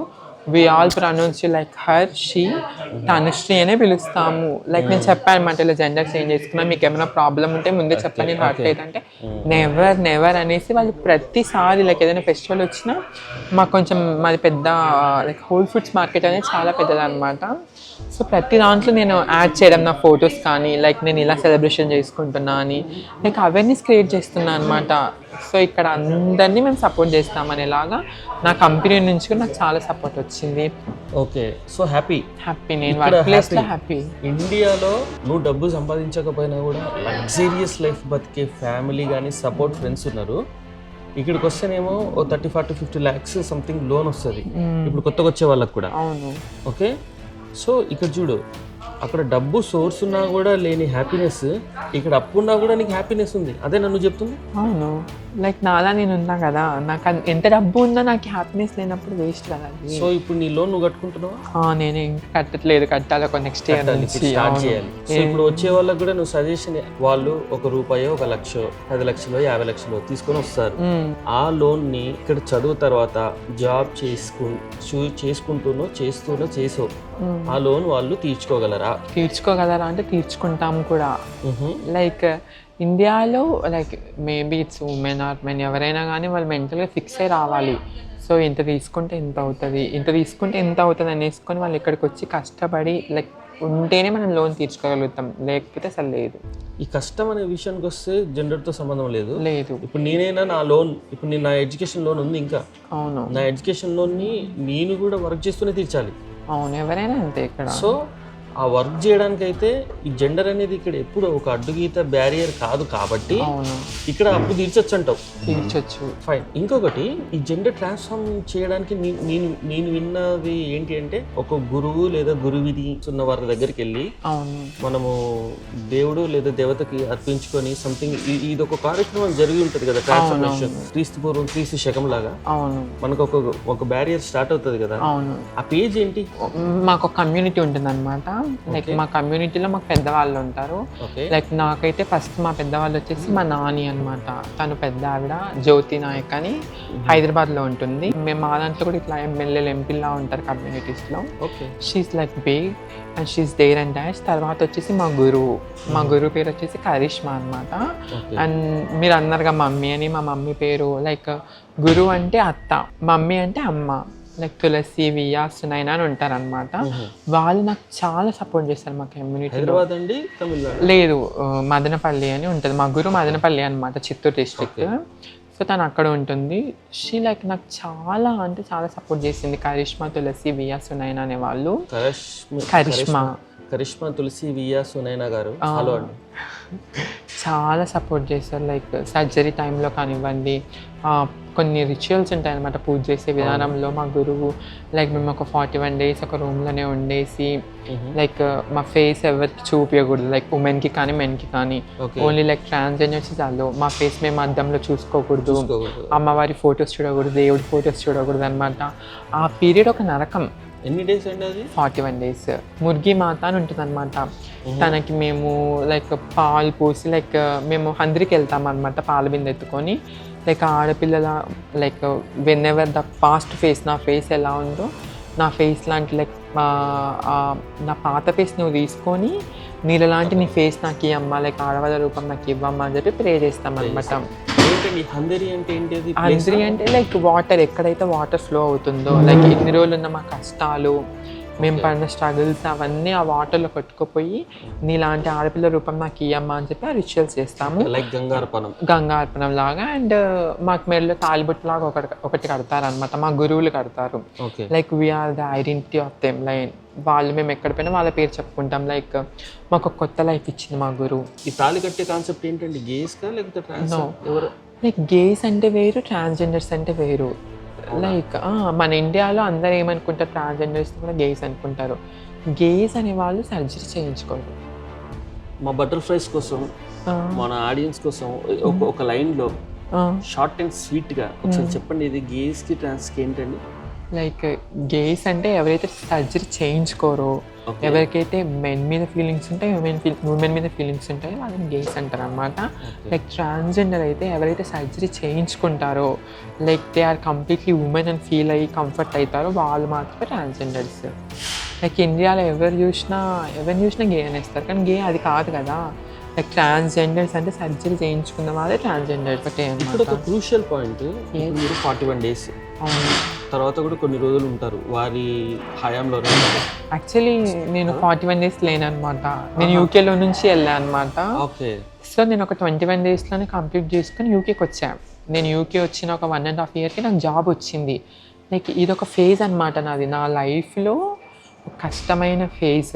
We all pronounce you like her, she, Tanushree అనే పిలుస్తాము. లైక్ నేను చెప్పాను అనమాట, ఇలా జెండర్ చేంజ్ చేసుకున్నా, మీకు ఏమైనా ప్రాబ్లం ఉంటే ముందే చెప్పండి, నేను రావట్లేదంటే నెవర్ అనేసి వాళ్ళు ప్రతిసారి లైక్ ఏదైనా ఫెస్టివల్ వచ్చినా మాకు కొంచెం మాది పెద్ద లైక్ హోల్ ఫుడ్స్ మార్కెట్ అనేది చాలా పెద్దదన్నమాట. సో ప్రతి దాంట్లో నేను యాడ్ చేయడం నా ఫొటోస్ కానీ, లైక్ నేను ఇలా సెలబ్రేషన్ చేసుకుంటున్నా అని లైక్ అవేర్నెస్ క్రియేట్ చేస్తున్నా అనమాట. సో ఇక్కడ అందరినీ మేము సపోర్ట్ చేస్తామనేలాగా నా కంపెనీ నుంచి కూడా నాకు చాలా సపోర్ట్ వచ్చింది. ఓకే, సో హ్యాపీ నేను వర్క్ ప్లేస్లో హ్యాపీ. ఇండియాలో నువ్వు డబ్బు సంపాదించకపోయినా కూడా లగ్జరియస్ లైఫ్ బతికే ఫ్యామిలీ కానీ సపోర్ట్ ఫ్రెండ్స్ ఉన్నారు. ఇక్కడికి వస్తేనేమో 30-40-50 lakhs సంథింగ్ లోన్ వస్తుంది ఇప్పుడు కొత్తగా వచ్చే వాళ్ళకి కూడా. అవును, ఓకే. సో ఇక్కడ చూడు, అక్కడ డబ్బు సోర్స్ ఉన్నా కూడా లేని హ్యాపీనెస్, ఇక్కడ అప్పు ఉన్నా కూడా నీకు హ్యాపీనెస్ ఉంది. అదే నన్ను చెప్తుంది. అవును, లైక్ నాలా నేను ఉన్నా కదా, నాకు ఎంత డబ్బు ఉన్నా నాకు హ్యాపీనెస్ లేనప్పుడు వేస్ట్ కదా. సో ఇప్పుడు నీ లోన్ నువ్వు కట్టుకుంటున్నావా? నేను ఇంకా కట్టట్లేదు, కట్టాలి ఒక నెక్స్ట్ ఇయర్ స్టార్ట్ చేయాలి. సో ఇప్పుడు వచ్చే వాళ్ళకి కూడా నువ్వు సజెషన్, వాళ్ళు ₹1, 1 లక్ష, 10 లక్షలు, 50 లక్షలు తీసుకొని వస్తారు. ఆ లోన్ ని ఇక్కడ చదువు తర్వాత జాబ్ చేస్తూనో ఆ లోన్ వాళ్ళు తీర్చుకోగలరా అంటే తీర్చుకుంటాం కూడా. లైక్ ఇండియాలో like maybe it's women or men ఎవరైనా కానీ వాళ్ళు మెంటల్గా ఫిక్స్ అయి రావాలి. సో ఇంత తీసుకుంటే ఎంత అవుతుంది అనేసుకొని వాళ్ళు ఇక్కడికి వచ్చి కష్టపడి లైక్ ఉంటేనే మనం లోన్ తీర్చుకోగలుగుతాం, లేకపోతే అసలు లేదు. ఈ కష్టం అనే విషయానికి వస్తే జెండర్తో సంబంధం లేదు. ఇప్పుడు నేనైనా ఇప్పుడు నా ఎడ్యుకేషన్ లోన్ ఉంది, ఇంకా అవును, నా ఎడ్యుకేషన్ లోన్ని నేను కూడా వర్క్ చేస్తూనే తీర్చాలి. అవును, ఎవరైనా అంతే ఇక్కడ. సో ఆ వర్క్ చేయడానికి అయితే ఈ జెండర్ అనేది ఇక్కడ ఎప్పుడు ఒక అడ్డుగీత బ్యారియర్ కాదు కాబట్టి అవును, ఇక్కడ అప్పు తీర్చొచ్చు అంటావు. తీర్చొచ్చు. ఫైన్. ఇంకొకటి ఈ జెండర్ ట్రాన్స్ఫార్మ్ చేయడానికి నేను విన్నది ఏంటి అంటే ఒక గురువు లేదా గురువిధి ఉన్న వారి దగ్గరికి వెళ్ళి అవును, మనము దేవుడు లేదా దేవతకి అర్పించుకొని సంథింగ్ ఇది ఒక కార్యక్రమం జరిగి ఉంటుంది కదా, ట్రాన్స్ఫర్మేషన్. క్రీస్తు పూర్వం క్రీస్తు శకం లాగా అవును, మనకు ఒక బ్యారియర్ స్టార్ట్ అవుతుంది కదా. అవును. ఆ పేజ్ ఏంటి? మాకు ఒక కమ్యూనిటీ ఉంటుంది అనమాట. లైక్ మా కమ్యూనిటీలో మాకు పెద్దవాళ్ళు ఉంటారు. లైక్ నాకైతే ఫస్ట్ మా పెద్దవాళ్ళు వచ్చేసి మా నాని అనమాట. తను పెద్ద ఆవిడ జ్యోతి నాయక్ అని హైదరాబాద్ లో ఉంటుంది. మేము మా దాంట్లో కూడా ఇట్లా ఎమ్మెల్యేలు ఎంపీలా ఉంటారు కమ్యూనిటీస్ లో. She's like big and she's there and dash. తర్వాత వచ్చేసి మా గురువు పేరు వచ్చేసి కరిష్మా అనమాట. అండ్ మీరు అన్నారుగా మమ్మీ అని, మా మమ్మీ పేరు లైక్ గురువు అంటే అత్త, మమ్మీ అంటే అమ్మ. లైక్ తులసి, వియా, సునైనా అని ఉంటారు అనమాట. వాళ్ళు నాకు చాలా సపోర్ట్ చేస్తారు మా కమ్యూనిటీ. లేదు, మదనపల్లి అని ఉంటుంది. మా గురు మదనపల్లి అనమాట, చిత్తూరు డిస్ట్రిక్ట్. సో తను అక్కడ ఉంటుంది. షీ లైక్ నాకు చాలా అంటే చాలా సపోర్ట్ చేసింది. కరిష్మా, తులసి, వియా, సునైనా అనే వాళ్ళు. కరిష్మా, తులసి, వియా, సునైనా గారు చాలా సపోర్ట్ చేస్తారు. లైక్ సర్జరీ టైంలో కానివ్వండి, కొన్ని రిచువల్స్ ఉంటాయి అనమాట పూజ చేసే విధానంలో. మా గురువు లైక్ మేము ఒక 41 days ఒక రూమ్లోనే ఉండేసి లైక్ మా ఫేస్ ఎవరికి చూపించకూడదు, లైక్ ఉమెన్కి కానీ మెన్కి కానీ, ఓన్లీ లైక్ ట్రాన్స్జెండర్స్ చాలు. మా ఫేస్ మేము అద్దంలో చూసుకోకూడదు, అమ్మవారి ఫొటోస్ చూడకూడదు, దేవుడి ఫొటోస్ చూడకూడదు అనమాట. ఆ పీరియడ్ ఒక నరకం. ఎన్ని డేస్ అండి అది? 41 days. ముర్గి మాత అని ఉంటుంది అనమాట. తనకి మేము లైక్ పాలు పోసి లైక్ మేము హంద్రికి వెళ్తాం అనమాట, పాల బిందె ఎత్తుకొని. లైక్ ఆడపిల్లల like when ever the past face, నా ఫేస్ ఎలా ఉందో నా ఫేస్ లాంటి లైక్ నా పాత ఫేస్ నువ్వు తీసుకొని నీళ్ళ లాంటి నీ ఫేస్ నాకు ఇవ్వమ్మా, లైక్ ఆడవాళ్ళ రూపం నాకు ఇవ్వమ్మా అని చెప్పి ప్రే చేస్తాం అనమాట. హందరి అంటే లైక్ వాటర్, ఎక్కడైతే వాటర్ ఫ్లో అవుతుందో, లైక్ ఇన్ని రోజులు ఉన్న మా కష్టాలు, మేము పడిన స్ట్రగుల్స్ అవన్నీ ఆ వాటర్లో కొట్టుకుపోయి నీలాంటి ఆడపిల్ల రూపం నాకు ఇయ్యమ్మా అని చెప్పి ఆ రిచువల్స్ చేస్తాము. లైక్ గంగార్పణం లాగా. అండ్ మాకు మెడలో తాలిబొట్టు లాగా ఒకటి కడతారు అనమాట, మా గురువులు కడతారు. Like we are the identity of them. Like వాళ్ళు మేము ఎక్కడ పోయినా వాళ్ళ పేరు చెప్పుకుంటాం. లైక్ మాకు ఒక కొత్త లైఫ్ ఇచ్చింది మా గురువు. ఈ తాళి కట్టే కాన్సెప్ట్ ఏంటండి? గేస్ కా లేకపోతే లైక్ గేస్ అంటే వేరు, ట్రాన్స్జెండర్స్ అంటే వేరు. లైక్ మన ఇండియాలో అందరూ ఏమనుకుంటారు, ట్రాన్స్జెండర్స్ కూడా గేస్ అనుకుంటారు. గేస్ అనే వాళ్ళు సర్జరీ చేయించుకోరు. మా బటర్ఫ్లైస్ కోసం, మన ఆడియన్స్ కోసం ఒక లైన్లో షార్ట్ అండ్ స్వీట్గా ఒకసారి చెప్పండి, ఇది గేస్కి ట్రాన్స్కి ఏంటండి? లైక్ గేస్ అంటే ఎవరైతే సర్జరీ చేయించుకోరో, ఎవరికైతే మెన్ మీద ఫీలింగ్స్ ఉంటాయో, ఉమెన్ మీద ఫీలింగ్స్ ఉంటాయో వాళ్ళని గేస్ అంటారు అనమాట. లైక్ ట్రాన్స్జెండర్ అయితే ఎవరైతే సర్జరీ చేయించుకుంటారో, like they are completely women అని ఫీల్ అయ్యి కంఫర్ట్ అవుతారో వాళ్ళు మాత్రమే ట్రాన్స్జెండర్స్. లైక్ ఇండియాలో ఎవరిని చూసినా గే అనేస్తారు, కానీ గే అది కాదు కదా. లైక్ ట్రాన్స్జెండర్స్ అంటే సర్జరీ చేయించుకున్న వాళ్ళే ట్రాన్స్జెండర్స్. ఇక్కడ ఒక క్రూషియల్ పాయింట్, మీరు 41 days తర్వాత కూడా కొన్ని రోజులు ఉంటారు వారి హయాంలో. యాక్చువల్లీ నేను 41 days లేను అనమాట, నేను యూకేలో నుంచి వెళ్ళాను అనమాట. సో నేను ఒక 21 daysలోనే కంప్లీట్ చేసుకుని యూకేకి వచ్చాను. నేను యూకే వచ్చిన ఒక 1.5 yearకి నాకు జాబ్ వచ్చింది. లైక్ ఇదొక ఫేజ్ అనమాట నాది, నా లైఫ్లో కష్టమైన ఫేజ్.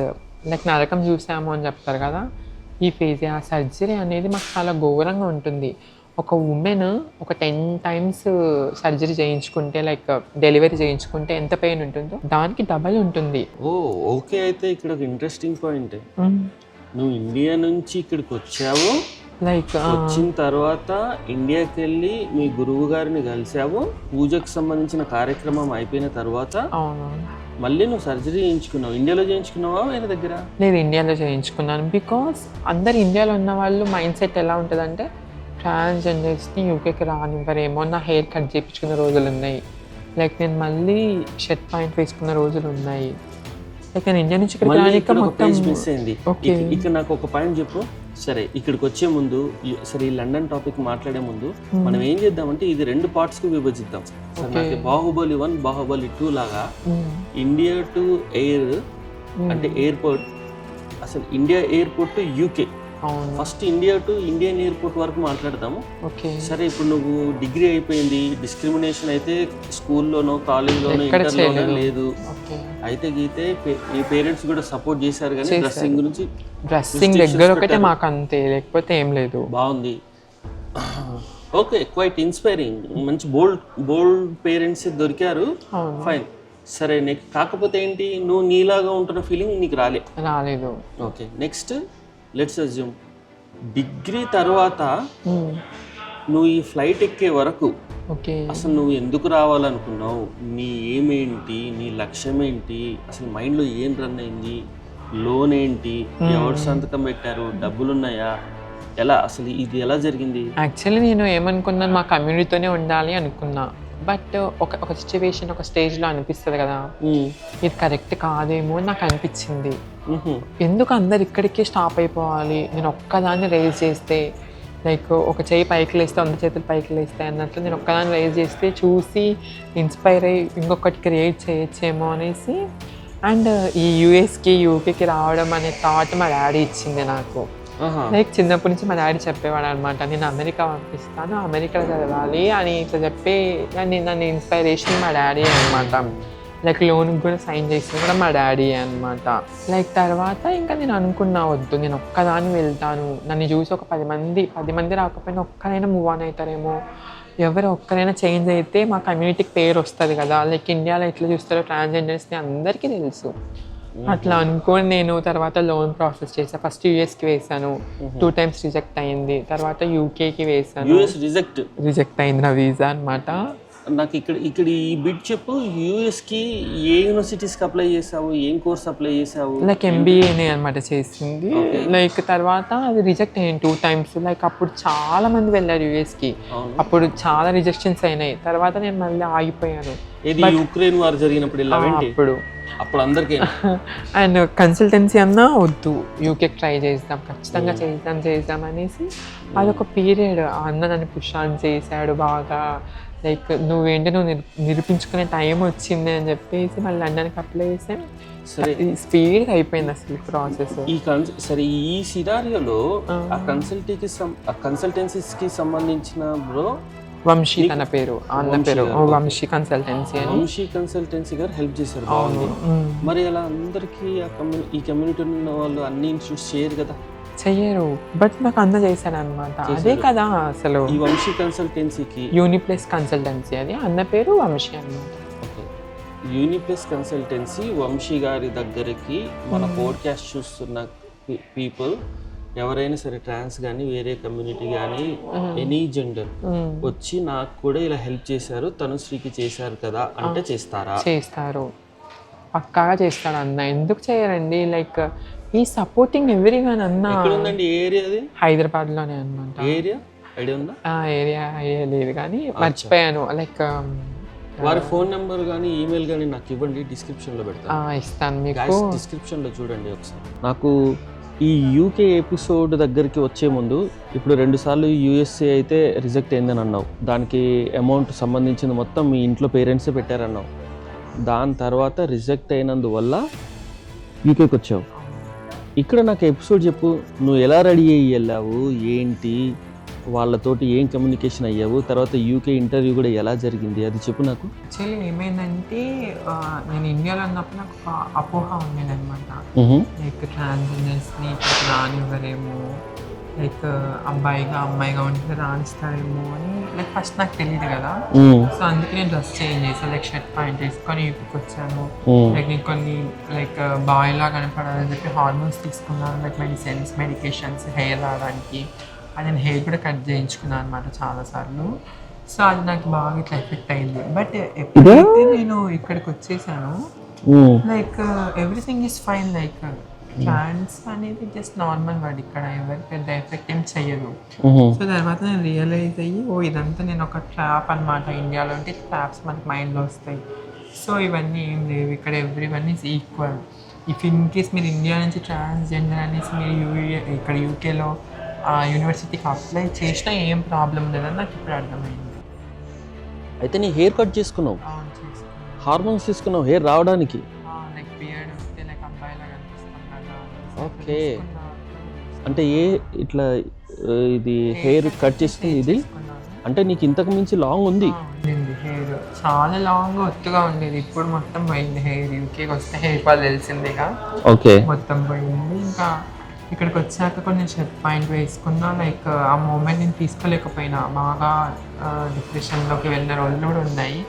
లైక్ నరకం చూసాము అని చెప్తారు కదా, ఈ ఫేజ్. ఆ సర్జరీ అనేది మాకు చాలా ఘోరంగా ఉంటుంది. ఒక ఉమెన్ ఒక 10 times సర్జరీ చేయించుకుంటే, లైక్ డెలివరీ చేయించుకుంటే ఎంత పెయిన్ ఉంటుందో దానికి డబల్ ఉంటుంది. ఓకే. అయితే ఇక్కడ ఒక ఇంట్రెస్టింగ్ పాయింట్, నువ్వు ఇండియా నుంచి ఇక్కడికి వచ్చావు, లైక్ వచ్చిన తర్వాత ఇండియాకి వెళ్ళి మీ గురువు గారిని కలిసావు, పూజకు సంబంధించిన కార్యక్రమం అయిపోయిన తర్వాత మళ్ళీ నువ్వు సర్జరీ చేయించుకున్నావు. ఇండియాలో చేయించుకున్నావా వేరే దగ్గర? లేదు, ఇండియాలో చేయించుకున్నాను. బికాస్ అందరు ఇండియాలో ఉన్న వాళ్ళు మైండ్ సెట్ ఎలా ఉంటుందంటే ట్రాన్స్జెండర్స్ని యూకేకి రానివ్వరేమో. నా హెయిర్ కట్ చేయించుకున్న రోజులు ఉన్నాయి, లైక్ నేను మళ్ళీ షర్ట్ పాయింట్ వేసుకున్న రోజులు ఉన్నాయి. లైక్ నేను ఇండియా నుంచి మిస్ అయింది. ఇక్కడ నాకు ఒక పాయింట్ చెప్పు. సరే, ఇక్కడికి వచ్చే ముందు, సరే ఈ లండన్ టాపిక్ మాట్లాడే ముందు మనం ఏం చేద్దామంటే ఇది 2 parts కు విభజిద్దాం. బాహుబలి 1, బాహుబలి 2 లాగా ఇండియా టు ఎయిర్ అంటే ఎయిర్పోర్ట్, అసలు ఇండియా ఎయిర్పోర్ట్ టు యూకే అవును. First India to Indian airport వరకు మాట్లాడదాము. ఓకే. సరే, ఇప్పుడు నువ్వు డిగ్రీ అయిపోయింది, డిస్క్రిమినేషన్ అయితే స్కూల్లోనో కాలేజ్లోనో ఎక్కడ ఇంటర్లోనో చేయలేదు. లేదు. ఓకే. అయితే గీతే ఈ పేరెంట్స్ కూడా సపోర్ట్ చేశారు, కానీ చేశారు. డ్రెస్సింగ్ గురించి డ్రెస్సింగ్ దగ్గర ఒకటే మాకు అంతే, లేకపోతే ఏం లేదు. బాగుంది. Okay, quite inspiring. మంచి బోల్డ్ పేరెంట్స్ దొరికారు. అవును. ఫైన్. సరే, నెక్స్ట్ కాకపోతే ఏంటి, నువ్వు నీలాగా ఉంటున్న ఫీలింగ్ నీకు రాలేదు. Okay, next let's assume degree తర్వాత నువ్వు ఈ ఫ్లైట్ ఎక్కే వరకు ఓకే. అసలు నువ్వు ఎందుకు రావాలనుకున్నావు, నీ ఏమేంటి, నీ లక్ష్యం ఏంటి, అసలు మైండ్లో ఏం రన్ అయింది, లోన్ ఏంటి, ఎవరు సంతకం పెట్టారు, డబ్బులున్నాయా, ఎలా, అసలు ఇది ఎలా జరిగింది? యాక్చువల్లీ నేను ఏమనుకున్నాను, మా కమ్యూనిటీతోనే ఉండాలి అనుకున్నా. బట్ ఒక సిచ్యువేషన్, ఒక స్టేజ్లో అనిపిస్తుంది కదా, ఇది కరెక్ట్ కాదేమో అని నాకు అనిపించింది. ఎందుకు అందరు ఇక్కడికే స్టాప్ అయిపోవాలి, నేను ఒక్కదాన్ని రేజ్ చేస్తే, లైక్ ఒక చేయి పైకి లేస్తే 100 చేతులు పైకి లేస్తాయి అన్నట్లు నేను ఒక్కదాన్ని రేజ్ చేస్తే చూసి ఇన్స్పైర్ అయ్యి ఇంకొకటి క్రియేట్ చేయొచ్చేమో అనేసి, అండ్ ఈ యూఎస్కి యూకేకి రావడం అనే థాట్ మా డాడీ ఇచ్చింది నాకు. లైక్ చిన్నప్పటి నుంచి మా డాడీ చెప్పేవాడు అనమాట, నేను అమెరికా పంపిస్తాను, అమెరికాలో చదవాలి అని ఇట్లా చెప్పి నన్ను ఇన్స్పైరేషన్ మా డాడీ అనమాట. లైక్ లోన్కి కూడా సైన్ చేసింది కూడా మా డాడీ అనమాట. లైక్ తర్వాత ఇంకా నేను అనుకున్నా, వద్దు నేను ఒక్కదాన్ని వెళ్తాను, నన్ను చూసి ఒక 10 మంది రాకపోయినా ఒక్కరైనా మూవ్ ఆన్ అవుతారేమో, ఎవరు ఒక్కరైనా చేంజ్ అయితే మా కమ్యూనిటీకి పేరు వస్తుంది కదా, లైక్ ఇండియాలో ఎట్లా చూస్తారో ట్రాన్స్జెండర్స్ని అందరికీ తెలుసు. అట్లా అనుకొని నేను తర్వాత లోన్ ప్రాసెస్ చేశాను. ఫస్ట్ యూఎస్కి వేసాను, 2 times రిజెక్ట్ అయింది. తర్వాత యూకేకి వేసాను, రిజెక్ట్ అయింది నా వీసా అనమాట. నాకు ఇక్కడ ఈ బిట్ చెప్పు, యూఎస్కి ఏ యూనివర్సిటీస్కి అప్లై చేసావు, ఏం కోర్స్ అప్లై చేసావు? లైక్ ఎంబీఏనే అనమాట చేసింది. లైక్ తర్వాత అది రిజెక్ట్ అయ్యింది 2 times. లైక్ అప్పుడు చాలా మంది వెళ్ళారు యూఎస్కి, అప్పుడు చాలా రిజెక్షన్స్ అయినాయి. తర్వాత నేను మళ్ళీ ఆగిపోయాను. యుక్రెయిన్ వార్ జరిగినప్పుడు అప్పుడు అందరికీ అండ్ కన్సల్టెన్సీ అన్నా వద్దు, యూకే ట్రై చేద్దాం, ఖచ్చితంగా చేద్దాం అనేసి అదొక పీరియడ్. అన్న నన్ను పుష్ ఆన్ చేశాడు బాగా, లైక్ నువ్వేంటి నువ్వు నిరూపించుకునే టైం వచ్చింది అని చెప్పేసి మళ్ళీ లండన్కి అప్లై చేసాం. సరే, స్పీడ్గా అయిపోయింది అసలు ప్రాసెస్. సరే, ఈ సినారియోలో ఆ కన్సల్టెన్సీస్కి సంబంధించిన బ్రో వంశీ తన పేరు, అన్న పేరు వంశీ కన్సల్టెన్సీ అని. వంశీ కన్సల్టెన్సీ గారు హెల్ప్ చేశారు. బాగుంది. మరి అలా అందరికీ ఈ కమ్యూనిటీ ఉన్న వాళ్ళు అన్ని ఇన్స్టిట్యూట్స్ చేయరు కదా? చెయ్యరు, బట్ నాకు అన్న చేశాడు అనమాట. అదే కదా అసలు ఈ వంశీ కన్సల్టెన్సీకి యూనిప్లస్ కన్సల్టెన్సీ, అది అన్న పేరు వంశీ అనమాట. యూనిప్లస్ కన్సల్టెన్సీ వంశీ గారి దగ్గరికి మన పోడ్కాస్ట్ చూస్తున్న పీపుల్ ఎవరైనా సరే, ట్రాన్స్ కానీ వేరే కమ్యూనిటీ కానీ ఎనీ జెండర్ వచ్చి నాకు కూడా ఇలా హెల్ప్ చేశారు, తనుశ్రీకి చేశారు కదా అంటే చేస్తారు, పక్కాగా చేస్తాడు అన్న. ఎందుకు చేయరండి, లైక్ ఈ సపోర్టింగ్ ఎవ్రీ వన్ అన్న. ఎక్కడుందండి ఏరియా? అది హైదరాబాద్లోనే అనమాట. ఏరియా ఐడియా ఉందా? ఏరియా లేదు కానీ మర్చిపోయాను. లైక్ వారి ఫోన్ నెంబర్ కానీ ఈమెయిల్ కానీ నాకు ఇవ్వండి, డిస్క్రిప్షన్లో పెడతాను. ఇస్తాను మీకు, డిస్క్రిప్షన్లో చూడండి ఒకసారి. నాకు ఈ యూకే ఎపిసోడ్ దగ్గరికి వచ్చే ముందు, ఇప్పుడు 2 సార్లు యూఎస్ఏ అయితే రిజెక్ట్ అయిందని అన్నావు, దానికి అమౌంట్ సంబంధించింది మొత్తం మీ ఇంట్లో పేరెంట్సే పెట్టారన్నావు. దాని తర్వాత రిజెక్ట్ అయినందువల్ల యూకేకి వచ్చావు. ఇక్కడ నాకు ఎపిసోడ్ చెప్పు, నువ్వు ఎలా రెడీ అయ్యి వెళ్ళావు, ఏంటి, వాళ్ళతోటి ఏం కమ్యూనికేషన్ అయ్యావు, తర్వాత యూకే ఇంటర్వ్యూ కూడా ఎలా జరిగింది, అది చెప్పు నాకు. యాక్చువల్లీ ఏమైందంటే, నేను ఇండియాలో ఉన్నప్పుడు నాకు ఒక అపోహ ఉండేది అనమాట, లైక్ ట్రాన్స్జెండర్స్ని రానివ్వరేమో, లైక్ అమ్మాయిగా ఉంటే రాణిస్తారేమో అని. లైక్ ఫస్ట్ నాకు తెలియదు కదా, సో అందుకే నేను డ్రెస్ చేంజ్ చేసాను, లైక్ షర్ట్ ప్యాంట్ వేసుకొని యూపీకి వచ్చాను. లైక్ నేను కొన్ని లైక్ బాయ్లా కనపడాలని చెప్పి హార్మోన్స్ తీసుకున్నాను, లైక్ మెడికేషన్స్ హెయిర్ రావడానికి. అది నేను హెయిర్ కూడా కట్ చేయించుకున్నాను అనమాట చాలాసార్లు. సో అది నాకు బాగా ఇట్లా ఎఫెక్ట్ అయింది. బట్ ఎప్పుడైతే నేను ఇక్కడికి వచ్చేసాను, like everything is fine. Like trans అనేది జస్ట్ నార్మల్ వర్డ్, ఇక్కడ ఎవరికి పెద్ద ఎఫెక్ట్ ఏం చెయ్యదు. సో తర్వాత నేను రియలైజ్ అయ్యి, ఇదంతా నేను ఒక ట్రాప్ అనమాట. ఇండియాలో అంటే ట్రాప్స్ మనకి మైండ్లో వస్తాయి. సో ఇవన్నీ ఏం లేవు, ఇక్కడ every one is equal. If in case మీరు ఇండియా నుంచి ట్రాన్స్జెండర్ అనేసి మీరు ఇక్కడ యూకేలో యూనివర్సిటీకి అప్లై చేసినా ఏం ప్రాబ్లం లేదని నాకు ఇప్పుడు అర్థమైంది. అయితే నీ హెయిర్ కట్ చేసుకున్నావు, హార్మోన్స్ తీసుకున్నావు హెయిర్ రావడానికి. లైక్ బియర్డ్ వస్తే లైక్ అబ్బాయిలా కనిపిస్తాం కదా. ఓకే, అంటే ఇట్లా ఇది హెయిర్ కట్ చేసుకుని ఇది అంటే నీకు ఇంతకు మించి లాంగ్ ఉంది. హెయిర్ చాలా లాంగ్ ఒత్తుగా ఉండేది, ఇప్పుడు మొత్తం పోయింది హెయిర్. యూకేకి వస్తే హెయిర్ ఫాల్ తెలిసిందేగా, ఓకే మొత్తం పోయింది. ఇంకా ఇక్కడికి వచ్చాక కొంచెం షర్ట్ పాయింట్ వేసుకున్నా, లైక్ ఆ మూమెంట్ నేను తీసుకోలేకపోయినా, బాగా డిప్రెషన్లోకి వెళ్ళిన రోజులు కూడా ఉన్నాయి,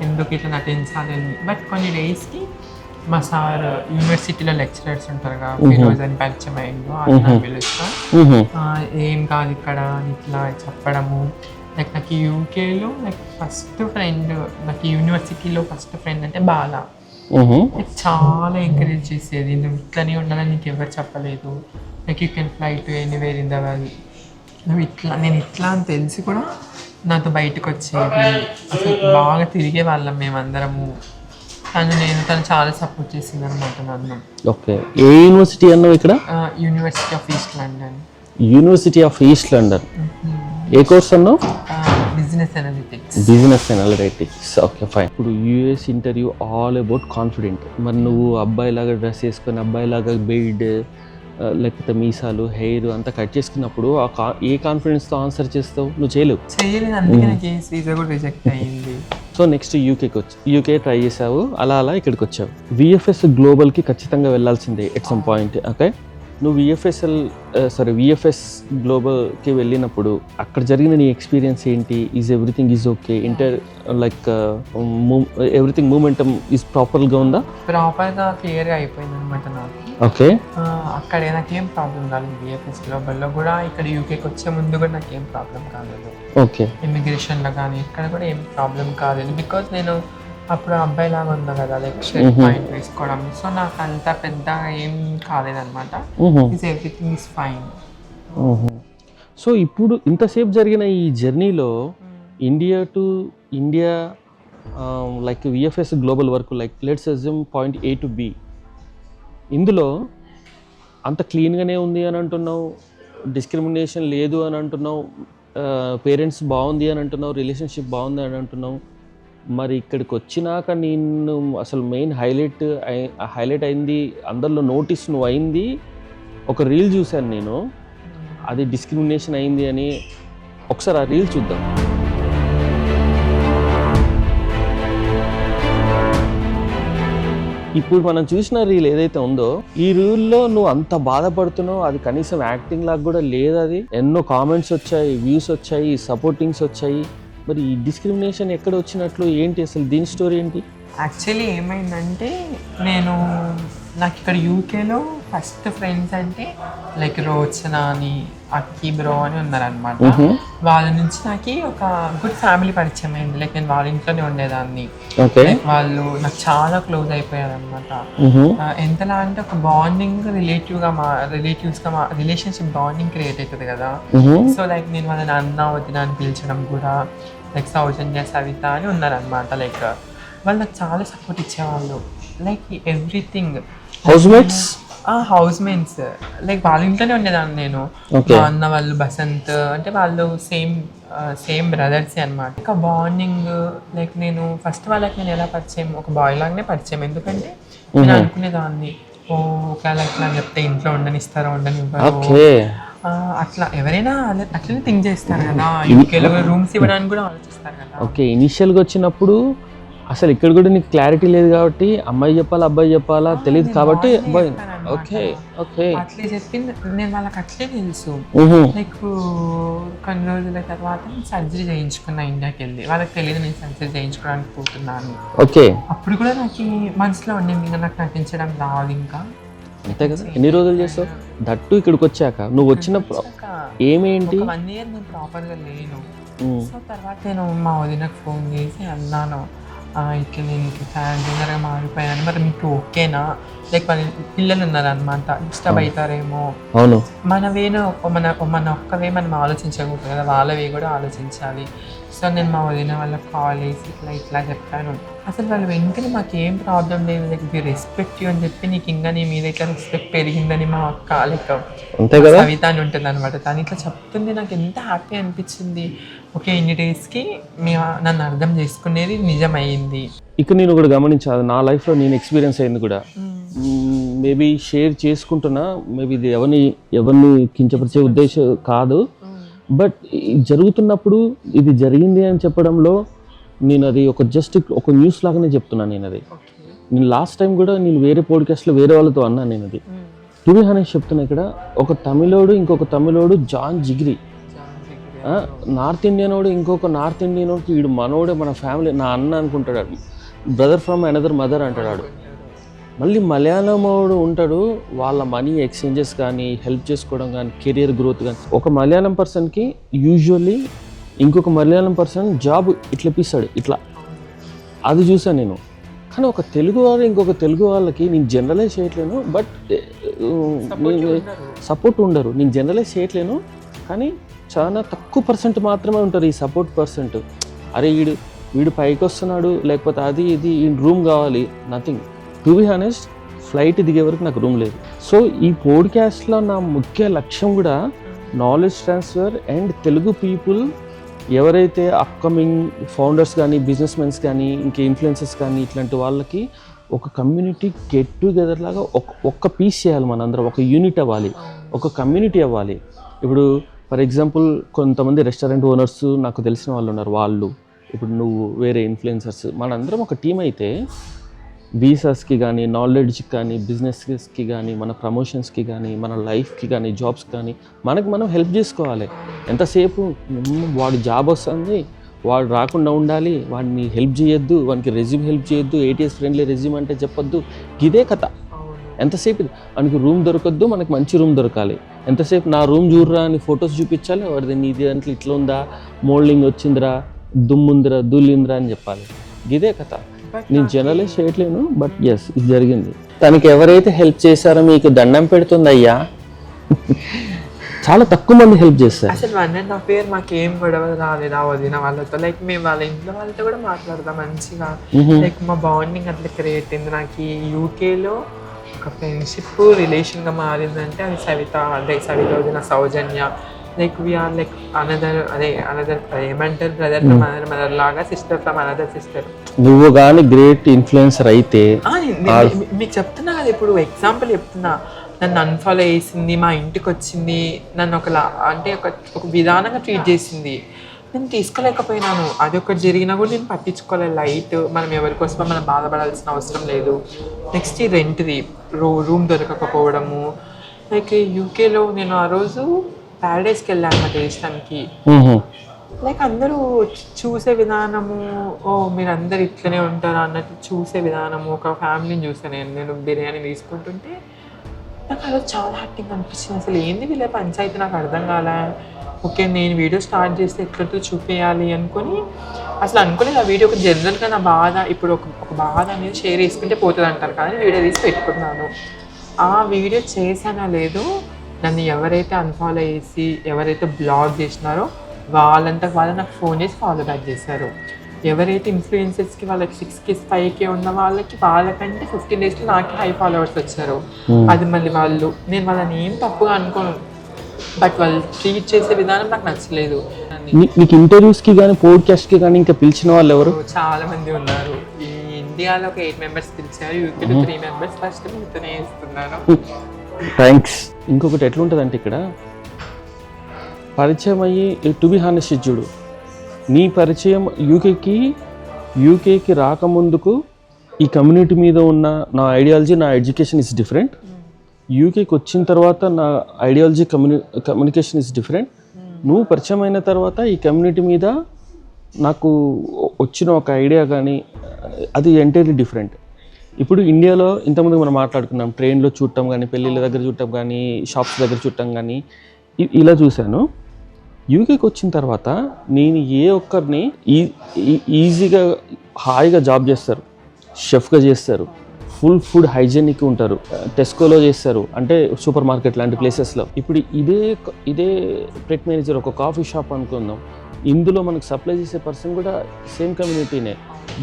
ఎందుకు ఇట్లా నటించాలని. బట్ కొన్ని డేస్కి మా సార్ యూనివర్సిటీలో లెక్చరర్స్ ఉంటారు కదా, ఫిరోజ్ అని పరిచయం అయిందో, అట్లా పిలుస్తా, ఏం కాదు ఇక్కడ ఇట్లా చెప్పడము. లైక్ నాకు యూకేలో లైక్ ఫస్ట్ ఫ్రెండ్, నాకు యూనివర్సిటీలో ఫస్ట్ ఫ్రెండ్ అంటే బాలా. చాలా ఎంకరేజ్ చేసేది, నువ్వు ఇట్లనే ఉండాలని నీకు ఎవరు చెప్పలేదు, like you can fly to anywhere in the world, నేను ఇట్లా అని తెలిసి కూడా నాతో బయటకు వచ్చేది. అసలు బాగా తిరిగే వాళ్ళం మేమందరము. తను చాలా సపోర్ట్ చేసింది అనమాట నన్ను. ఓకే, ఏ యూనివర్సిటీ అన్నావు ఇక్కడ? University of East London. University of East London. ఏ కోర్స్ అన్నావు? Business analytics. Business analytics, okay fine. ఇప్పుడు US interview all about confident. మరి నువ్వు అబ్బాయిలాగా డ్రెస్ వేసుకొని, అబ్బాయిలాగా బిల్డ్, లేకపోతే మీసాలు, హెయిర్ అంతా కట్ చేసుకున్నప్పుడు ఏ కాన్ఫిడెన్స్తో ఆన్సర్ చేస్తావు? నువ్వు చేయలేదు, అందుకే నాకు ఏ సీజన్ కూడా రిజెక్ట్ అయ్యింది. సో నెక్స్ట్ యూకే ట్రై చేసావు, అలా ఇక్కడికి వచ్చావు. విఎఫ్ఎస్ గ్లోబల్కి ఖచ్చితంగా వెళ్ళాల్సిందే ఎట్ సమ్ పాయింట్. ఓకే, నువ్వు విఎఫ్ఎస్ గ్లోబల్కి వెళ్ళినప్పుడు అక్కడ జరిగిన నీ ఎక్స్పీరియన్స్ ఏంటి? Is everything is okay? Everything momentum is ప్రాపర్గా ఉందా? ప్రాపర్గా క్లియర్గా అయిపోయింది అనమాట నాకు. ఓకే, అక్కడ నాకేం ప్రాబ్లం కాలేదు. విఎఫ్ఎస్ గ్లోబల్లో కూడా ఇక్కడ యూకేకి వచ్చే ముందు కూడా నాకేం ప్రాబ్లం కాలేదు. ఓకే, ఇమిగ్రేషన్లో కానీ ఇక్కడ కూడా ఏం ప్రాబ్లం కాలేదు. బికాజ్ నేను అప్పుడు అబ్బాయి లాగా ఉందా కదా, లైక్ షర్ట్ పాయింట్ వేసుకోవడం, సో నాకు అంత పెద్దగా ఏం కాలేదన్నమాట. Everything is fine. సో ఇప్పుడు ఇంతసేపు జరిగిన ఈ జర్నీలో ఇండియా లైక్ విఎఫ్ఎస్ గ్లోబల్ వరకు, like let's assume point A to B, ఇందులో అంత క్లీన్గానే ఉంది అని అంటున్నావు, డిస్క్రిమినేషన్ లేదు అని అంటున్నావు, పేరెంట్స్ బాగుంది అని అంటున్నావు, రిలేషన్షిప్ బాగుంది అని అంటున్నావు. మరి ఇక్కడికి వచ్చినాక నేను అసలు మెయిన్ హైలైట్ అయింది, అందరిలో నోటీస్ నువ్వు అయింది, ఒక రీల్ చూశాను నేను, అది డిస్క్రిమినేషన్ అయింది అని. ఒకసారి ఆ రీల్ చూద్దాం. ఇప్పుడు మనం చూసిన రీల్ ఏదైతే ఉందో, ఈ రీల్లో నువ్వు అంత బాధపడుతున్నావు, అది కనీసం యాక్టింగ్ లాగా కూడా లేదు. అది ఎన్నో కామెంట్స్ వచ్చాయి, వ్యూస్ వచ్చాయి, సపోర్టింగ్స్ వచ్చాయి. మరి ఈ డిస్క్రిమినేషన్ ఎక్కడ వచ్చినట్లు, ఏంటి అసలు దీని స్టోరీ ఏంటి? యాక్చువల్లీ ఏమైందంటే, నాకు ఇక్కడ యూకేలో ఫస్ట్ ఫ్రెండ్స్ అంటే లైక్ రోచన అని, అక్కి బ్రో అని ఉన్నారనమాట. వాళ్ళ నుంచి నాకు ఒక గుడ్ ఫ్యామిలీ పరిచయం అయింది. లైక్ నేను వాళ్ళ ఇంట్లోనే ఉండేదాన్ని. వాళ్ళు నాకు చాలా క్లోజ్ అయిపోయారు అనమాట. ఎంతలా అంటే ఒక బాండింగ్ రిలేటివ్స్గా రిలేషన్షిప్ బాండింగ్ క్రియేట్ అవుతుంది కదా. సో లైక్ నేను వాళ్ళని అన్న వదిన అని పిలిచడం కూడా, లైక్ సౌజన్య సవిత అని ఉన్నారనమాట. లైక్ వాళ్ళు నాకు చాలా సపోర్ట్ ఇచ్చేవాళ్ళు, like everything. House mates, like వాళ్ళ ఇంట్లోనే ఉండేదాన్ని నేను. మా అన్న వాళ్ళు బసంత్ అంటే వాళ్ళు సేమ్ బ్రదర్సే అనమాట. ఇంకా బాండింగ్, లైక్ నేను ఫస్ట్ వాళ్ళకి నేను ఎలా పరిచయం, ఒక బాయ్ లాగానే పరిచయం. ఎందుకంటే నేను అనుకునేదాన్ని, ఒకవేళ ఇట్లా చెప్తే ఇంట్లో ఉండనిస్తారో ఉండనివ్వరు, అట్లా ఎవరైనా అట్లనే థింక్ చేస్తారు కదా. యూకేలో రూమ్స్ ఇవ్వడానికి కూడా ఆలోచిస్తారు కదా. ఓకే, ఇనిషియల్గా వచ్చినప్పుడు అసలు ఇక్కడ కూడా నీకు క్లారిటీ లేదు కాబట్టి, అమ్మాయి చెప్పాలా అబ్బాయి చెప్పాలా తెలియదు కాబట్టి ఓకే అట్లే చెప్పింది. నేను వాళ్ళకి అట్లే తెలుసు. లైక్ కొన్ని రోజుల తర్వాత సర్జరీ చేయించుకున్నా ఇండియాకి వెళ్ళి. వాళ్ళకి తెలియదు నేను సర్జరీ చేయించుకోవడానికి పోతున్నాను. ఓకే, అప్పుడు కూడా నాకు మనసులో ఉండింది, ఇంకా నాకు నటించడం రాదు ఇంకా. అంతే కదా, ఎన్ని రోజులు చేస్తావు? దట్టు ఇక్కడికి వచ్చాక నువ్వు వచ్చిన ఏమేంటి 1 year నేను ప్రాపర్గా లేను. సో తర్వాత నేను మా వదినకు ఫోన్ చేసి అన్నాను, ఇట్లా నేను ట్రాన్స్జెండర్గా మారిపోయాను, మరి మీకు ఓకేనా? లైక్ పిల్లలు ఉన్నారనమాట, డిస్టర్బ్ అవుతారేమో. అవును, మన ఒక్కవే మనం ఆలోచించకూడదు కదా, వాళ్ళవి కూడా ఆలోచించాలి. సో నేను మా వదిన వాళ్ళకి కాల్ చేసి ఇట్లా చెప్పాను. అసలు వాళ్ళు వెంటనే మాకు ఏం ప్రాబ్లం లేదు, లైక్ వి రెస్పెక్ట్ యూ అని చెప్పి, నీకు ఇంకా నీ మీద ఇట్లా రెస్పెక్ట్ పెరిగిందని మా అక్క లైక్ కవిత అని ఉంటుంది అనమాట, తను ఇట్లా చెప్తుంది. నాకు ఎంత హ్యాపీ అనిపించింది. ఓకే, ఇన్ని డేస్కి నన్ను అర్థం చేసుకునేది నిజమయ్యింది. ఇక్కడ నేను ఒకటి గమనించాలి, నా లైఫ్లో నేను ఎక్స్పీరియన్స్ అయింది కూడా. మేబీ షేర్ చేసుకుంటున్నా, మేబీ ఇది ఎవరిని కించపరిచే ఉద్దేశం కాదు, బట్ జరుగుతున్నప్పుడు ఇది జరిగింది అని చెప్పడంలో నేను అది ఒక న్యూస్ లాగానే చెప్తున్నాను. నేను లాస్ట్ టైం కూడా నేను వేరే పాడ్కాస్ట్లో వేరే వాళ్ళతో అన్నాను. నేను అది టు బి హానెస్ట్ చెప్తున్నా. ఇక్కడ ఇంకొక తమిళోడు జాన్ జిగ్రీ, నార్త్ ఇండియన్ వాడు ఇంకొక నార్త్ ఇండియన్ వాడికి వీడు మనోడే, మన ఫ్యామిలీ, నా అన్న అనుకుంటాడు, బ్రదర్ ఫ్రమ్ అనదర్ మదర్ అంటాడు. మళ్ళీ మలయాళం వాడు ఉంటాడు, వాళ్ళ మనీ ఎక్స్చేంజెస్ కానీ హెల్ప్ చేసుకోవడం కానీ కెరియర్ గ్రోత్ కానీ. ఒక మలయాళం పర్సన్కి యూజువల్లీ ఇంకొక మలయాళం పర్సన్ జాబ్ ఇట్లా ఇప్పిస్తాడు, ఇట్లా అది చూసాను నేను. కానీ ఒక తెలుగు వాళ్ళు ఇంకొక తెలుగు వాళ్ళకి నేను జనరలైజ్ చేయట్లేను, బట్ సపోర్ట్ ఉండరు. నేను జనరలైజ్ చేయట్లేను, కానీ చాలా తక్కువ పర్సెంట్ మాత్రమే ఉంటారు ఈ సపోర్ట్ పర్సెంట్. అరే వీడు పైకి వస్తున్నాడు, లేకపోతే అది ఇది రూమ్ కావాలి, nothing. To be honest, flight దిగే వరకు నాకు రూమ్ లేదు. సో ఈ పోడ్కాస్ట్లో నా ముఖ్య లక్ష్యం కూడా knowledge transfer and Telugu people ఎవరైతే అప్కమింగ్ ఫౌండర్స్ కానీ బిజినెస్ మెన్స్ కానీ ఇంకా ఇన్ఫ్లుయెన్సర్స్ కానీ ఇట్లాంటి వాళ్ళకి ఒక కమ్యూనిటీ గెట్ టుగెదర్ లాగా ఒక్క పీస్ చేయాలి. మనందరం ఒక యూనిట్ అవ్వాలి, ఒక కమ్యూనిటీ అవ్వాలి. ఇప్పుడు ఫర్ ఎగ్జాంపుల్ కొంతమంది రెస్టారెంట్ ఓనర్స్ నాకు తెలిసిన వాళ్ళు ఉన్నారు, వాళ్ళు ఇప్పుడు నువ్వు వేరే ఇన్ఫ్లుయెన్సర్స్, మనందరం ఒక టీం అయితే వీసాస్కి కానీ నాలెడ్జ్కి కానీ బిజినెస్కి కానీ మన ప్రమోషన్స్కి కానీ మన లైఫ్కి కానీ జాబ్స్కి కానీ మనం హెల్ప్ చేసుకోవాలి. ఎంతసేపు వాడు జాబ్ వస్తుంది, వాడు రాకుండా ఉండాలి, వాడిని హెల్ప్ చేయొద్దు, వానికి రెజ్యూమ్ హెల్ప్ చేయొద్దు, ATS ఫ్రెండ్లీ రెజ్యూమ్ అంటే చెప్పొద్దు, ఇదే కథ. ఎంతసేపు మనకి రూమ్ దొరకద్దు, మనకి మంచి రూమ్ దొరకాలి. ఎంతసేపు నా రూమ్ చూడరా అని ఫొటోస్ చూపించాలి, వాడిది నీది దాంట్లో ఇట్లా ఉందా, మోల్డింగ్ వచ్చిందిరా, దుమ్ముందిరా, దూలిందిరా అని చెప్పాలి, ఇదే కథ. నేను జనరలైజ్ చేయట్లేను, బట్ ఎస్ ఇది జరిగింది. తనకి ఎవరైతే హెల్ప్ చేశారో మీకు దండం పెడుతుంది అయ్యా. చాలా తక్కువ మంది హెల్ప్ చేస్తారు. అసలు 1.5 year మాకేం గొడవ రాలేదు ఆ వదిన వాళ్ళతో. లైక్ మేము వాళ్ళ ఇంట్లో వాళ్ళతో కూడా మాట్లాడతాం మంచిగా. లైక్ మా బాండింగ్ అట్లా క్రియేట్ అయింది. నాకు ఈ యూకేలో ఒక ఫ్రెండ్షిప్ రిలేషన్గా మారిందంటే అది సవిత వదిన సౌజన్య. లైక్ వీఆర్ లైక్ అనదర్ ఏమంటారు బ్రదర్ ఫ్రమ్ అనదర్ మదర్ లాగా, సిస్టర్ ఫ్రమ్ అనదర్ సిస్టర్. నువ్వు కానీ గ్రేట్ ఇన్ఫ్లుయెన్సర్ అయితే మీకు చెప్తున్నా కదా, ఇప్పుడు ఎగ్జాంపుల్ చెప్తున్నా, నన్ను అన్ఫాలో చేసింది, మా ఇంటికి వచ్చింది, నన్ను ఒక విధానంగా ట్రీట్ చేసింది, నేను తీసుకోలేకపోయినాను. అది ఒకటి జరిగినా కూడా నేను పట్టించుకోలేదు, లైట్. మనం ఎవరికోసమో మనం బాధపడాల్సిన అవసరం లేదు. నెక్స్ట్ ఈ రెంట్ది రూమ్ దొరకకపోవడము. లైక్ యూకేలో నేను ఆ రోజు ప్యారడైస్కి వెళ్ళాను మా దేశానికి. లైక్ అందరూ చూసే విధానము, మీరు అందరు ఇట్లనే ఉంటారా అన్నట్టు చూసే విధానము. ఒక ఫ్యామిలీని చూసాను నేను బిర్యానీ తీసుకుంటుంటే నాకు అలా చాలా హ్యాపీగా అనిపించింది. అసలు ఏంది వీళ్ళ పంచాయతీ నాకు అర్థం కాలే. ఓకే, నేను వీడియో స్టార్ట్ చేస్తే ఎట్లతో చూపించాలి అనుకొని అసలు అనుకోలేదు. ఆ వీడియో ఒక జనరల్గా నా బాధ, ఇప్పుడు ఒక బాధ అనేది షేర్ చేసుకుంటే పోతుంది అంటారు, కానీ వీడియో తీసి పెట్టుకున్నాను. ఆ వీడియో చేశానా లేదు, నన్ను ఎవరైతే అన్ఫాలో చేసి ఎవరైతే బ్లాక్ చేసినారో వాళ్ళంతా వాళ్ళు నాకు ఫోన్ చేసి ఫాలో బ్యాక్ చేశారు. ఎవరైతే ఇన్ఫ్లుయెన్సర్స్కి వాళ్ళకి 6K 5K ఉన్న వాళ్ళకంటే 15 daysలో నాకు హై ఫాలోవర్స్ వచ్చారు. అది మళ్ళీ నేను వాళ్ళని ఏం తప్పుగా అనుకోను, బట్ వాళ్ళు ట్రీట్ చేసే విధానం నాకు నచ్చలేదు. మీకు ఇంటర్వ్యూస్కి కానీ పోడ్కాస్ట్కి కానీ ఇంకా పిలిచిన వాళ్ళు ఎవరు? చాలా మంది ఉన్నారు. ఈ ఇండియాలో ఒక 8 members పిలిచారు, యూకేలో 3 members. ఫస్ట్ మీతోనే ఇస్తున్నాను. థ్యాంక్స్. ఇంకొకటి ఎట్లుంటుందంటే ఇక్కడ పరిచయం అయ్యి, టు బి హానెస్ట్ చూడు, నీ పరిచయం యూకేకి రాకముందుకు ఈ కమ్యూనిటీ మీద ఉన్న నా ఐడియాలజీ, నా ఎడ్యుకేషన్ ఇస్ డిఫరెంట్. యూకేకి వచ్చిన తర్వాత నా ఐడియాలజీ, కమ్యూనికేషన్ ఇస్ డిఫరెంట్. నువ్వు పరిచయం అయిన తర్వాత ఈ కమ్యూనిటీ మీద నాకు వచ్చిన ఒక ఐడియా కానీ అది ఎంటైర్లీ డిఫరెంట్. ఇప్పుడు ఇండియాలో ఇంతకుముందు మనం మాట్లాడుకున్నాం, ట్రైన్లో చూడటం కానీ, పెళ్ళిళ్ళ దగ్గర చూడటం కానీ, షాప్స్ దగ్గర చూడటం కానీ ఇలా చూశాను. యూకేకి వచ్చిన తర్వాత నేను ఏ ఒక్కరిని ఈజీగా హాయిగా జాబ్ చేస్తారు, షెఫ్గా చేస్తారు, ఫుడ్ హైజెనిక్ ఉంటారు, టెస్కోలో చేస్తారు, అంటే సూపర్ మార్కెట్ లాంటి ప్లేసెస్లో. ఇప్పుడు ఇదే ప్రెట్ మేనేజర్ ఒక కాఫీ షాప్ అనుకుందాం, ఇందులో మనకు సప్లై చేసే పర్సన్ కూడా సేమ్ కమ్యూనిటీనే,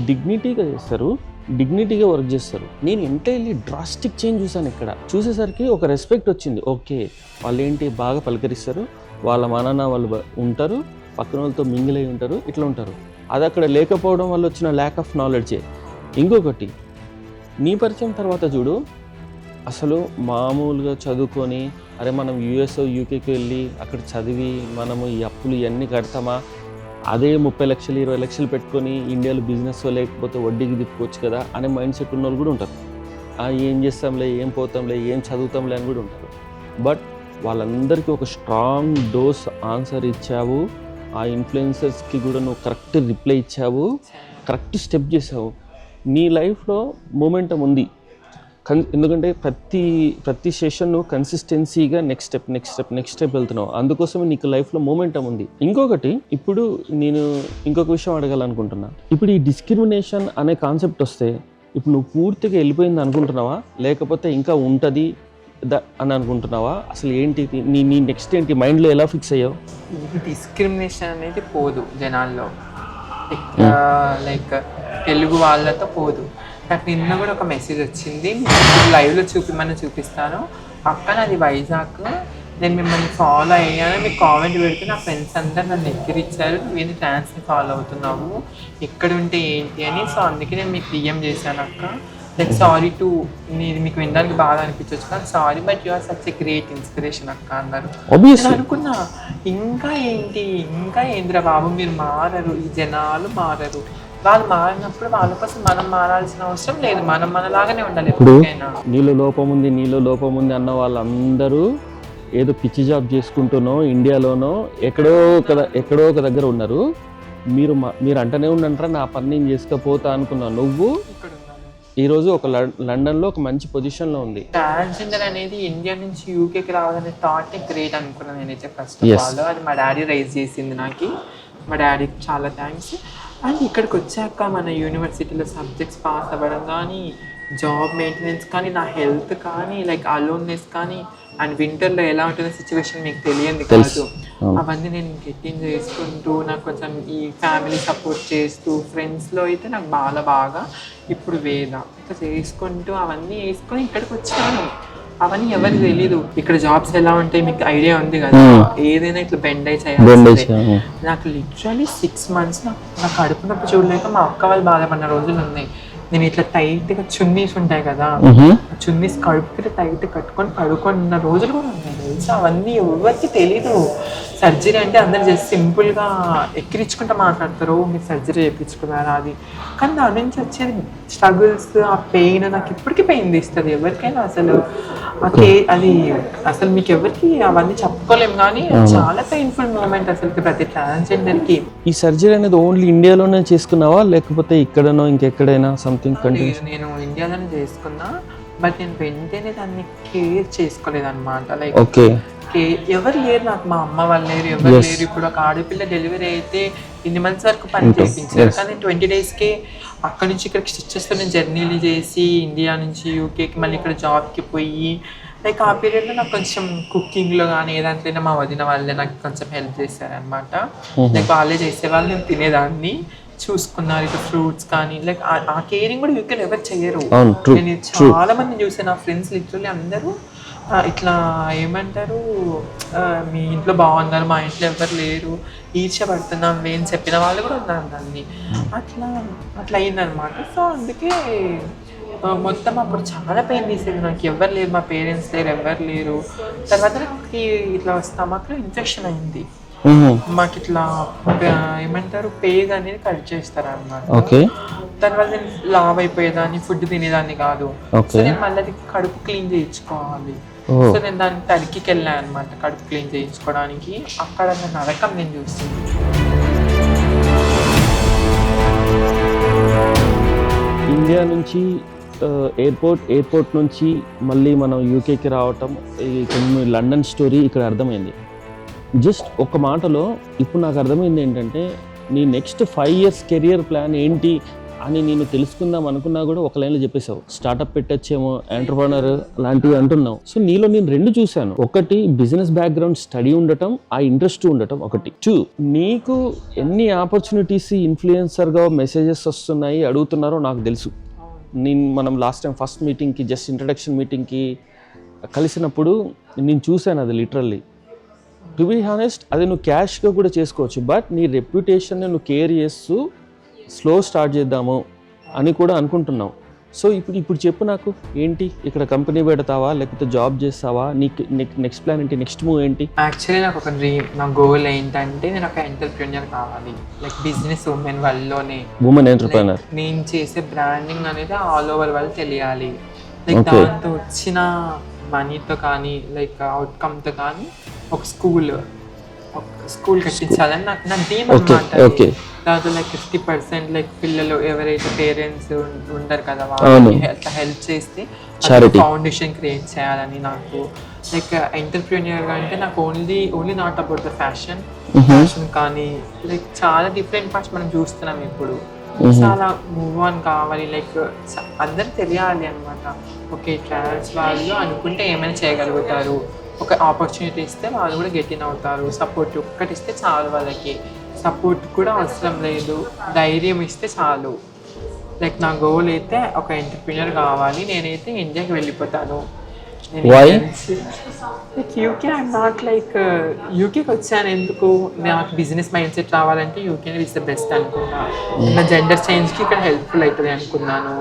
డిగ్నిటీగా చేస్తారు, డిగ్నిటీగా వర్క్ చేస్తారు. నేను ఎంటైర్లీ డ్రాస్టిక్ చేంజ్ చూసాను. ఇక్కడ చూసేసరికి ఒక రెస్పెక్ట్ వచ్చింది. ఓకే, వాళ్ళు ఏంటి బాగా పలకరిస్తారు, వాళ్ళ మనన వాళ్ళు ఉంటారు, పక్కన వాళ్ళతో మింగిల్ అయి ఉంటారు, ఇట్లా ఉంటారు. అది అక్కడ లేకపోవడం వల్ల వచ్చిన ల్యాక్ ఆఫ్ నాలెడ్జే. ఇంకొకటి, నీ పరిచయం తర్వాత చూడు, అసలు మామూలుగా చదువుకొని అరే మనం యూఎస్ఓ యూకేకి వెళ్ళి అక్కడ చదివి మనము ఈ అప్పులు ఇవన్నీ కడతామా, అదే 30 లక్షలు 20 లక్షలు పెట్టుకొని ఇండియాలో బిజినెస్ లేకపోతే వడ్డీకి తిప్పుకోవచ్చు కదా అనే మైండ్ సెట్ ఉన్న వాళ్ళు కూడా ఉంటారు. ఏం చేస్తాంలే, ఏం పోతాంలే, ఏం చదువుతాంలే అని కూడా ఉంటారు. బట్ వాళ్ళందరికీ ఒక స్ట్రాంగ్ డోస్ ఆన్సర్ ఇచ్చావు. ఆ ఇన్ఫ్లుయెన్సర్స్కి కూడా నువ్వు కరెక్ట్ రిప్లై ఇచ్చావు, కరెక్ట్ స్టెప్ చేసావు. నీ లైఫ్లో మూమెంటం ఉంది. ఎందుకంటే ప్రతి సెషన్ నువ్వు కన్సిస్టెన్సీగా నెక్స్ట్ స్టెప్ వెళ్తున్నావు. అందుకోసమే నీకు లైఫ్లో మూమెంటం ఉంది. ఇంకొకటి, ఇప్పుడు నేను ఇంకొక విషయం అడగాలనుకుంటున్నా. ఇప్పుడు ఈ డిస్క్రిమినేషన్ అనే కాన్సెప్ట్ వస్తే ఇప్పుడు నువ్వు పూర్తిగా వెళ్ళిపోయింది అనుకుంటున్నావా, లేకపోతే ఇంకా ఉంటుంది అని అనుకుంటున్నావా? అసలు ఏంటి నీ నెక్స్ట్ ఏంటి మైండ్లో ఎలా ఫిక్స్ అయ్యావు? డిస్క్రిమినేషన్ అనేది పోదు జనాల్లో, లైక్ తెలుగు వాళ్ళతో పోదు. నాకు నిన్న కూడా ఒక మెసేజ్ వచ్చింది, లైవ్లో చూపిస్తాను. అక్క నాది వైజాగ్, నేను మిమ్మల్ని ఫాలో అయ్యాను, మీకు కామెంట్ పెడితే నా ఫ్రెండ్స్ అందరు నన్ను ఎక్కిరిచ్చారు, నువ్వేంది ఫ్యాన్స్ని ఫాలో అవుతున్నావు, ఎక్కడ ఉంటే ఏంటి అని. సో అందుకే నేను మీకు డిఎం చేశాను అక్క. లైక్ సారీ టు, నేను మీకు వినడానికి బాగా అనిపించవచ్చు కానీ sorry, but you are such a great inspiration అక్క అన్నారు. నేను అనుకున్నా ఇంకా ఏంద్రా బాబు మీరు మారరు, ఈ జనాలు మారరు. వాళ్ళు మారినప్పుడు వాళ్ళ కోసం మనం మారాల్సిన అవసరం లేదు, మనం మనలాగానే ఉండాలి. ఇప్పుడు నీలో లోపం ఉంది అన్న వాళ్ళందరూ ఏదో పిచ్చి జాబ్ చేసుకుంటూనో ఇండియాలోనో ఎక్కడో ఒక దగ్గర ఉన్నారు. మీరు అంటనే ఉండంటారా నా పని నేను చేసుకపోతా అనుకున్నావు. నువ్వు ఈరోజు ఒక లండన్లో ఒక మంచి పొజిషన్లో ఉంది. ట్రాన్స్జెండర్ అనేది ఇండియా నుంచి యూకేకి రావాలనే థాట్ గ్రేట్ అనుకున్నాను నేనైతే ఫస్ట్ ఆఫ్ ఆల్. అది మా డాడీ రైజ్ చేసింది నాకు, మా డాడీకి చాలా థ్యాంక్స్. అండ్ ఇక్కడికి వచ్చాక మన యూనివర్సిటీలో సబ్జెక్ట్స్ పాస్ అవ్వడం కానీ, జాబ్ మెయింటెనెన్స్ కానీ, నా హెల్త్ కానీ, లైక్ అలోన్నెస్ కానీ, అండ్ వింటర్లో ఎలా ఉంటుందో సిచ్యువేషన్ మీకు తెలియంది కాదు. అవన్నీ నేను గెట్టింగ్ చేసుకుంటూ, నాకు కొంచెం ఈ ఫ్యామిలీ సపోర్ట్ చేస్తూ, ఫ్రెండ్స్లో అయితే నాకు బాగా ఇప్పుడు వేద ఇట్లా చేసుకుంటూ అవన్నీ వేసుకొని ఇక్కడికి వచ్చాను. అవన్నీ ఎవరికి తెలీదు. ఇక్కడ జాబ్స్ ఎలా ఉంటాయి మీకు ఐడియా ఉంది కదా, ఏదైనా ఇట్లా బెండ్ అయి చేయాలి. నాకు లిటరలీ 6 months నాకు కడుపు నొప్పి చూడలేక మా అక్క వాళ్ళు బాధపడిన రోజులు ఉన్నాయి. నేను ఇట్లా టైట్గా చున్నీస్ ఉంటాయి కదా, చున్నీస్ కడుపుకి టైట్ కట్టుకొని పడుకున్న రోజులు కూడా ఉన్నాయి తెలుసా. అవన్నీ ఎవరికి తెలీదు. సర్జరీ అంటే అందరు జస్ట్ సింపుల్గా ఎక్కిరించుకుంటూ మాట్లాడతారు, మీరు సర్జరీ చేయించుకున్నారా అది. కానీ దాని నుంచి వచ్చేది స్ట్రగుల్స్, ఆ పెయిన్ నాకు ఇప్పటికీ పెయిన్ తీస్తుంది ఎవరికైనా. అసలు అది అసలు మీకు ఎవరికి అవన్నీ చెప్పుకోలేము కానీ చాలా పెయిన్ఫుల్ మూమెంట్ అసలు ప్రతి ట్రాన్స్జెండర్కి. ఈ సర్జరీ అనేది ఓన్లీ ఇండియాలోనే చేసుకున్నావా లేకపోతే ఇక్కడనో ఇంకెక్కడైనా సంథింగ్? నేను ఇండియాలోనే చేసుకున్నా, బట్ నేను వెంటనే దాన్ని కేర్ చేసుకోలేదు అనమాట. లైక్ ఎవరు లేరు నాకు, మా అమ్మ వాళ్ళు లేరు, ఎవరు లేరు. ఇప్పుడు ఒక ఆడపిల్ల డెలివరీ అయితే ఇన్ని మంత్స్ వరకు పని చేయించారు, కానీ 20 daysకే అక్కడి నుంచి ఇక్కడికి స్టిచెస్తో నేను జర్నీలు చేసి ఇండియా నుంచి యూకేకి మళ్ళీ ఇక్కడ జాబ్కి పోయి, లైక్ ఆ పీరియడ్లో నాకు కొంచెం కుకింగ్లో కానీ ఏదాంట్లోనే మా వదిన వాళ్ళే నాకు కొంచెం హెల్ప్ చేశారనమాట. లైక్ వాళ్ళే చేసేవాళ్ళు, నేను తినేదాన్ని, చూసుకున్నారు. ఇక ఫ్రూట్స్ కానీ లైక్ ఆ కేరింగ్ కూడా యూకేలో ఎవరు చేయరు. నేను చాలా మంది చూసాను, నా ఫ్రెండ్స్ లిటరల్లీ అందరూ ఇట్లా ఏమంటారు, మీ ఇంట్లో బాగున్నారు, మా ఇంట్లో ఎవరు లేరు, ఈర్ష్య పడుతున్నాం నేను చెప్పిన వాళ్ళు కూడా ఉన్నారు దాన్ని. అట్లా అయిందనమాట. సో అందుకే మొత్తం అప్పుడు చాలా పెయిన్ తీసేది. నాకు ఎవరు లేరు, మా పేరెంట్స్ లేరు, ఎవరు లేరు. తర్వాత నాకు ఇట్లా స్టమక్లో ఇన్ఫెక్షన్ అయింది. మాకు ఇట్లా ఏమంటారు పేగ్ అనేది కట్ చేస్తారు అన్నమాట. దానివల్ల నేను లావ్ అయిపోయేదాన్ని, ఫుడ్ తినేదాన్ని కాదు. సో నేను మళ్ళీ అది కడుపు క్లీన్ చేయించుకోవాలి. సో నేను దాన్ని టర్కీకి వెళ్ళాను అనమాట కడుపు క్లీన్ చేయించుకోవడానికి. అక్కడ నరకం నేను చూస్తుంది. ఇండియా నుంచి ఎయిర్పోర్ట్ నుంచి మళ్ళీ మనం యూకేకి రావటం, లండన్ స్టోరీ ఇక్కడ అర్థమైంది. జస్ట్ ఒక మాటలో ఇప్పుడు నాకు అర్థమైంది ఏంటంటే, నీ నెక్స్ట్ 5 years కెరియర్ ప్లాన్ ఏంటి అని నేను తెలుసుకుందాం అనుకున్నా కూడా ఒక లైన్లో చెప్పేసావు. స్టార్ట్అప్ పెట్టచ్చేమో, ఎంటర్ప్రెన్యూర్ లాంటివి అంటున్నావు. సో నీలో నేను 2 చూశాను. ఒకటి బిజినెస్ బ్యాక్గ్రౌండ్ స్టడీ ఉండటం, ఆ ఇంట్రెస్ట్ ఉండటం ఒకటి. 2 నీకు ఎన్ని ఆపర్చునిటీస్ ఇన్ఫ్లుయెన్సర్గా మెసేజెస్ వస్తున్నాయి అడుగుతున్నారో నాకు తెలుసు. మనం లాస్ట్ టైం ఫస్ట్ మీటింగ్కి, జస్ట్ ఇంట్రడక్షన్ మీటింగ్కి కలిసినప్పుడు నేను చూశాను. అది లిటరల్లీ టు బీ హానెస్ట్ అది నువ్వు క్యాష్గా కూడా చేసుకోవచ్చు. బట్ నీ రెప్యుటేషన్ని నువ్వు కేర్ చేస్తూ స్లో స్టార్ట్ చేద్దాము అని కూడా అనుకుంటున్నావు. సో ఇప్పుడు చెప్పు నాకు, ఏంటి ఇక్కడ కంపెనీ పెడతావా లేకపోతే జాబ్ చేస్తావా, నీకు నెక్స్ట్ ప్లాన్ ఏంటి, నెక్స్ట్ మూవ్ ఏంటి? యాక్చువల్లీ నాకు ఒక డ్రీమ్, నా గోల్ ఏంటంటే నేను ఒక ఎంటర్‌ప్రెన్యూర్ కావాలి. Like business women entrepreneur. నేను చేసే బ్రాండింగ్ అనేది ఆల్ ఓవర్ వరల్డ్ తెలియాలి. లైక్ దాంతో వచ్చిన మనీతో కానీ లైక్ అవుట్కమ్తో కానీ ఒక స్కూల్ కట్టించాలని నా డ్రీమ్ అన్నమాట. దాంతో లైక్ 50% లైక్ పిల్లలు ఎవరైతే పేరెంట్స్ ఉంటారు కదా వాళ్ళకి హెల్ప్ చేస్తే ఫౌండేషన్ క్రియేట్ చేయాలని నాకు. లైక్ ఎంటర్‌ప్రెన్యూర్ అంటే నాకు only not about the fashion కానీ లైక్ చాలా డిఫరెంట్ పార్ట్స్ మనం చూస్తున్నాం ఇప్పుడు. చాలా మూవ్ ఆన్ కావాలి, లైక్ అందరికి తెలియాలి అనమాట. ఓకే, ట్రాన్స్ వాళ్ళు అనుకుంటే ఏమైనా చేయగలుగుతారు, ఒక ఆపర్చునిటీ ఇస్తే వాళ్ళు కూడా గెట్ ఇన్ అవుతారు. సపోర్ట్ ఒక్కటి ఇస్తే చాలు, వాళ్ళకి సపోర్ట్ కూడా అవసరం లేదు, ధైర్యం ఇస్తే చాలు. లైక్ నా గోల్ అయితే ఒక ఎంటర్‌ప్రెన్యూర్ కావాలి. నేనైతే ఇండియాకి వెళ్ళిపోతాను. Like UK I'm not like యూకేకి వచ్చాను ఎందుకు, నాకు బిజినెస్ మైండ్ సెట్ రావాలంటే యూకే ఇస్ ద బెస్ట్ అనుకున్నా. నా జెండర్ చేంజ్కి ఇక్కడ హెల్ప్ఫుల్ అవుతుంది అనుకున్నాను.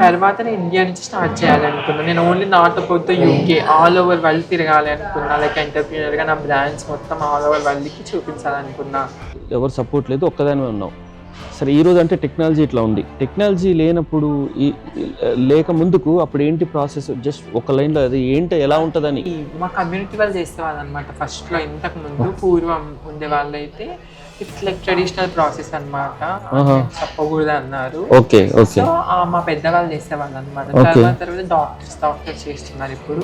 తర్వాత నేను ఇండియా నుంచి స్టార్ట్ చేయాలనుకున్నాను. నేను only not about the UK, all over world తిరగాలి అనుకున్నా. లైక్ ఎంటర్‌ప్రెన్యూర్గా నా బ్రాండ్స్ మొత్తం ఆల్ ఓవర్ వరల్డ్కి చూపించాలనుకున్నా. ఎవరు సపోర్ట్ లేదు, ఒక్కదానివే ఉన్నావు. సరే, ఈరోజు అంటే టెక్నాలజీ ఇట్లా ఉంది. టెక్నాలజీ లేనప్పుడు లేక ముందుకు అప్పుడు ఏంటి ప్రాసెస్? జస్ట్ ఒక లైన్లో అది ఏంటి, ఎలా ఉంటుందని. మా కమ్యూనిటీ వాళ్ళు చేసేవాళ్ళు అనమాట. ఫస్ట్లో ఇంతకు ముందు పూర్వం ఉండే వాళ్ళు అయితే ఇట్స్ లైక్ ట్రెడిషనల్ ప్రాసెస్ అనమాట, చెప్పకూడదు అన్నారు. సో మా పెద్దవాళ్ళు చేసేవాళ్ళు అనమాట. తర్వాత డాక్టర్స్ చేస్తున్నారు ఇప్పుడు.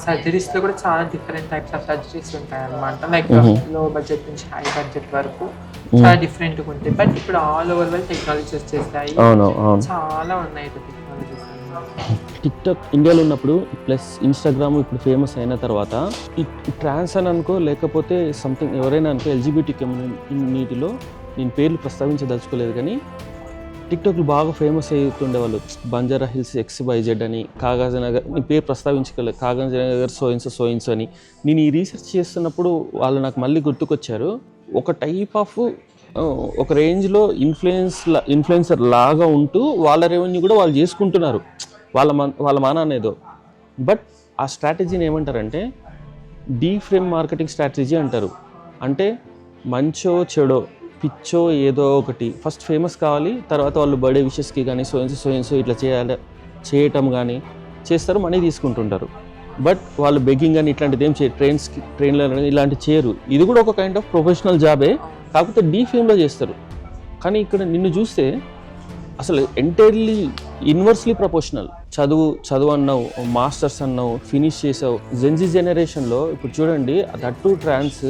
సర్జరీస్ లో కూడా చాలా డిఫరెంట్ టైప్స్ ఆఫ్ సర్జరీస్ ఉంటాయి అనమాట. లైక్ లో బడ్జెట్ నుంచి హై బడ్జెట్ వరకు చాలా డిఫరెంట్ గా ఉంటాయి. బట్ ఇప్పుడు ఆల్ ఓవర్ వరల్డ్ టెక్నాలజీస్ వచ్చేస్తాయి, చాలా ఉన్నాయి టెక్నాలజీస్. టిక్టాక్ ఇండియాలో ఉన్నప్పుడు ప్లస్ ఇన్స్టాగ్రామ్ ఇప్పుడు ఫేమస్ అయిన తర్వాత ఈ ట్రాన్స్ అని అనుకో లేకపోతే సంథింగ్ ఎవరైనా అనుకో ఎల్జిబిటీ కమ్యూనిటీలో నేను పేర్లు ప్రస్తావించదలుచుకోలేదు, కానీ టిక్టాక్లు బాగా ఫేమస్ అవుతుండే వాళ్ళు. బంజారా హిల్స్ XYZ అని, కాగజ్ నగర్, నేను పేరు ప్రస్తావించుకోలేదు, కాగజ్ నగర్ సోయిన్స్ అని. నేను ఈ రీసెర్చ్ చేస్తున్నప్పుడు వాళ్ళు నాకు మళ్ళీ గుర్తుకొచ్చారు. ఒక టైప్ ఆఫ్ ఒక రేంజ్లో ఇన్ఫ్లుయెన్సర్ లాగా ఉంటూ వాళ్ళ రెవెన్యూ కూడా వాళ్ళు చేసుకుంటున్నారు, వాళ్ళ మాన అనేదో. బట్ ఆ స్ట్రాటజీని ఏమంటారంటే డీఫ్రేమ్ మార్కెటింగ్ స్ట్రాటజీ అంటారు. అంటే మంచో చెడో పిచ్చో ఏదో ఒకటి ఫస్ట్ ఫేమస్ కావాలి, తర్వాత వాళ్ళు బర్త్డే విషెస్కి కానీ సోయిన్స్ ఇట్లా చేయటం కానీ చేస్తారు, మనీ తీసుకుంటుంటారు. బట్ వాళ్ళు బెగ్గింగ్ అని ఇట్లాంటిది ఏం ట్రైన్లో ఇలాంటివి చేయరు. ఇది కూడా ఒక కైండ్ ఆఫ్ ప్రొఫెషనల్ జాబే, కాకపోతే డీఫేమ్లో చేస్తారు. కానీ నిన్ను చూస్తే అసలు ఎంటైర్లీ ఇన్వర్స్లీ ప్రపోర్షనల్. చదువు అన్నావు, మాస్టర్స్ అన్నావు, ఫినిష్ చేసావు. జెన్జీ జనరేషన్లో ఇప్పుడు చూడండి, దట్ టు ట్రాన్స్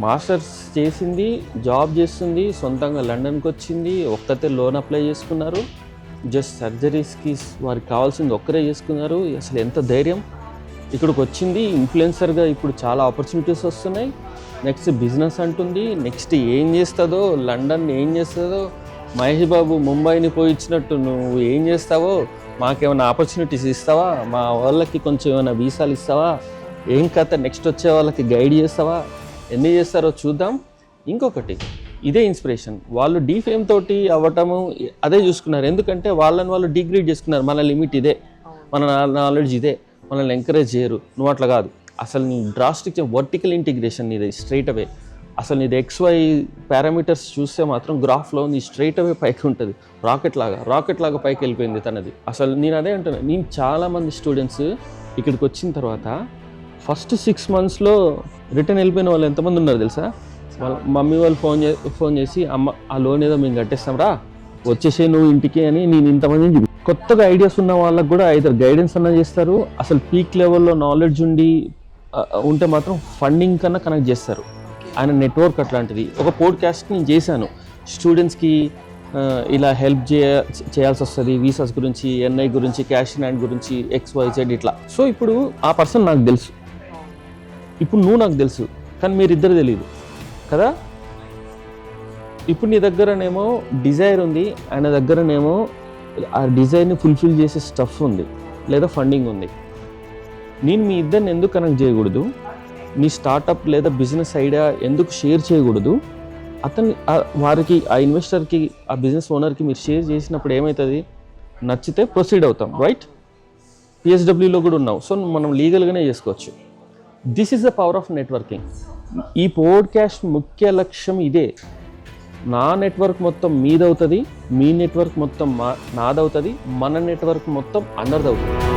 మాస్టర్స్ చేసింది, జాబ్ చేస్తుంది, సొంతంగా లండన్కి వచ్చింది, ఒక్కతే లోన్ అప్లై చేసుకున్నారు, జస్ట్ సర్జరీస్కి వారికి కావాల్సింది ఒక్కరే చేసుకున్నారు. అసలు ఎంత ధైర్యం! ఇక్కడికి వచ్చింది ఇన్ఫ్లుయెన్సర్గా, ఇప్పుడు చాలా ఆపర్చునిటీస్ వస్తున్నాయి. నెక్స్ట్ బిజినెస్ అంటుంది, నెక్స్ట్ ఏం చేస్తుందో, లండన్ ఏం చేస్తుందో, మహేష్ బాబు ముంబైని పోయించినట్టు నువ్వు ఏం చేస్తావో, మాకేమైనా ఆపర్చునిటీస్ ఇస్తావా, మా వాళ్ళకి కొంచెం ఏమైనా వీసాలు ఇస్తావా, ఏం కథ, నెక్స్ట్ వచ్చే వాళ్ళకి గైడ్ చేస్తావా, ఎన్ని చేస్తారో చూద్దాం. ఇంకొకటి, ఇదే ఇన్స్పిరేషన్. వాళ్ళు డీఫేమ్ తోటి అవ్వటము అదే చూసుకున్నారు. ఎందుకంటే వాళ్ళని వాళ్ళు డిగ్రేడ్ చేసుకున్నారు. మన లిమిట్ ఇదే, మన నాలెడ్జ్ ఇదే, మనల్ని ఎంకరేజ్ చేయరు. నువ్వు అట్లా కాదు, అసలు నీ డ్రాస్టిక్ వర్టికల్ ఇంటిగ్రేషన్ నీది స్ట్రైట్ అవే. అసలు నీది XY పారామీటర్స్ చూస్తే మాత్రం గ్రాఫ్లో నీ స్ట్రైట్ అవే పైకి ఉంటుంది, రాకెట్ లాగా పైకి వెళ్ళిపోయింది తనది. అసలు నేను అదే అంటున్నాను. నేను చాలామంది స్టూడెంట్స్ ఇక్కడికి వచ్చిన తర్వాత ఫస్ట్ 6 monthsలో రిటర్న్ వెళ్ళిపోయిన వాళ్ళు ఎంతమంది ఉన్నారు తెలుసా? వాళ్ళ మమ్మీ వాళ్ళు ఫోన్ చేసి, అమ్మ ఆ లోన్ ఏదో మేము కట్టేస్తాం రా, వచ్చేసే నువ్వు ఇంటికి అని. నేను ఇంతమంది కొత్తగా ఐడియాస్ ఉన్న వాళ్ళకి కూడా ఐదర్ గైడెన్స్ అన్నా చేస్తారు, అసలు పీక్ లెవెల్లో నాలెడ్జ్ ఉంటే మాత్రం ఫండింగ్ కన్నా కనెక్ట్ చేస్తారు. ఆయన నెట్వర్క్ అట్లాంటిది. ఒక పోడ్కాస్ట్ నేను చేశాను, స్టూడెంట్స్కి ఇలా హెల్ప్ చేయాల్సి వస్తుంది, వీసాస్ గురించి, NI గురించి, క్యాష్ ఇన్ హ్యాండ్ గురించి, XYZ ఇట్లా. సో ఇప్పుడు ఆ పర్సన్ నాకు తెలుసు, ఇప్పుడు నువ్వు నాకు తెలుసు, కానీ మీరిద్దరు తెలియదు కదా. ఇప్పుడు నీ దగ్గరనేమో డిజైర్ ఉంది, ఆయన దగ్గరనేమో ఆ డిజైర్ని ఫుల్ఫిల్ చేసే స్టఫ్ ఉంది, లేదా ఫండింగ్ ఉంది. నేను మీ ఇద్దరిని ఎందుకు కనెక్ట్ చేయకూడదు? మీ స్టార్టప్ లేదా బిజినెస్ ఐడియా ఎందుకు షేర్ చేయకూడదు? వారికి, ఆ ఇన్వెస్టర్కి, ఆ బిజినెస్ ఓనర్కి మీరు షేర్ చేసినప్పుడు ఏమవుతుంది? నచ్చితే ప్రొసీడ్ అవుతాం, రైట్? పిఎస్డబ్ల్యూలో కూడా ఉన్నావు, సో మనం లీగల్గానే చేసుకోవచ్చు. This is the power of networking. ఈ పోడ్కాస్ట్ ముఖ్య లక్ష్యం ఇదే. నా నెట్వర్క్ మొత్తం మీదవుతుంది, మీ నెట్వర్క్ మొత్తం నాదవుతుంది, మన నెట్వర్క్ మొత్తం అందరిదవుతుంది.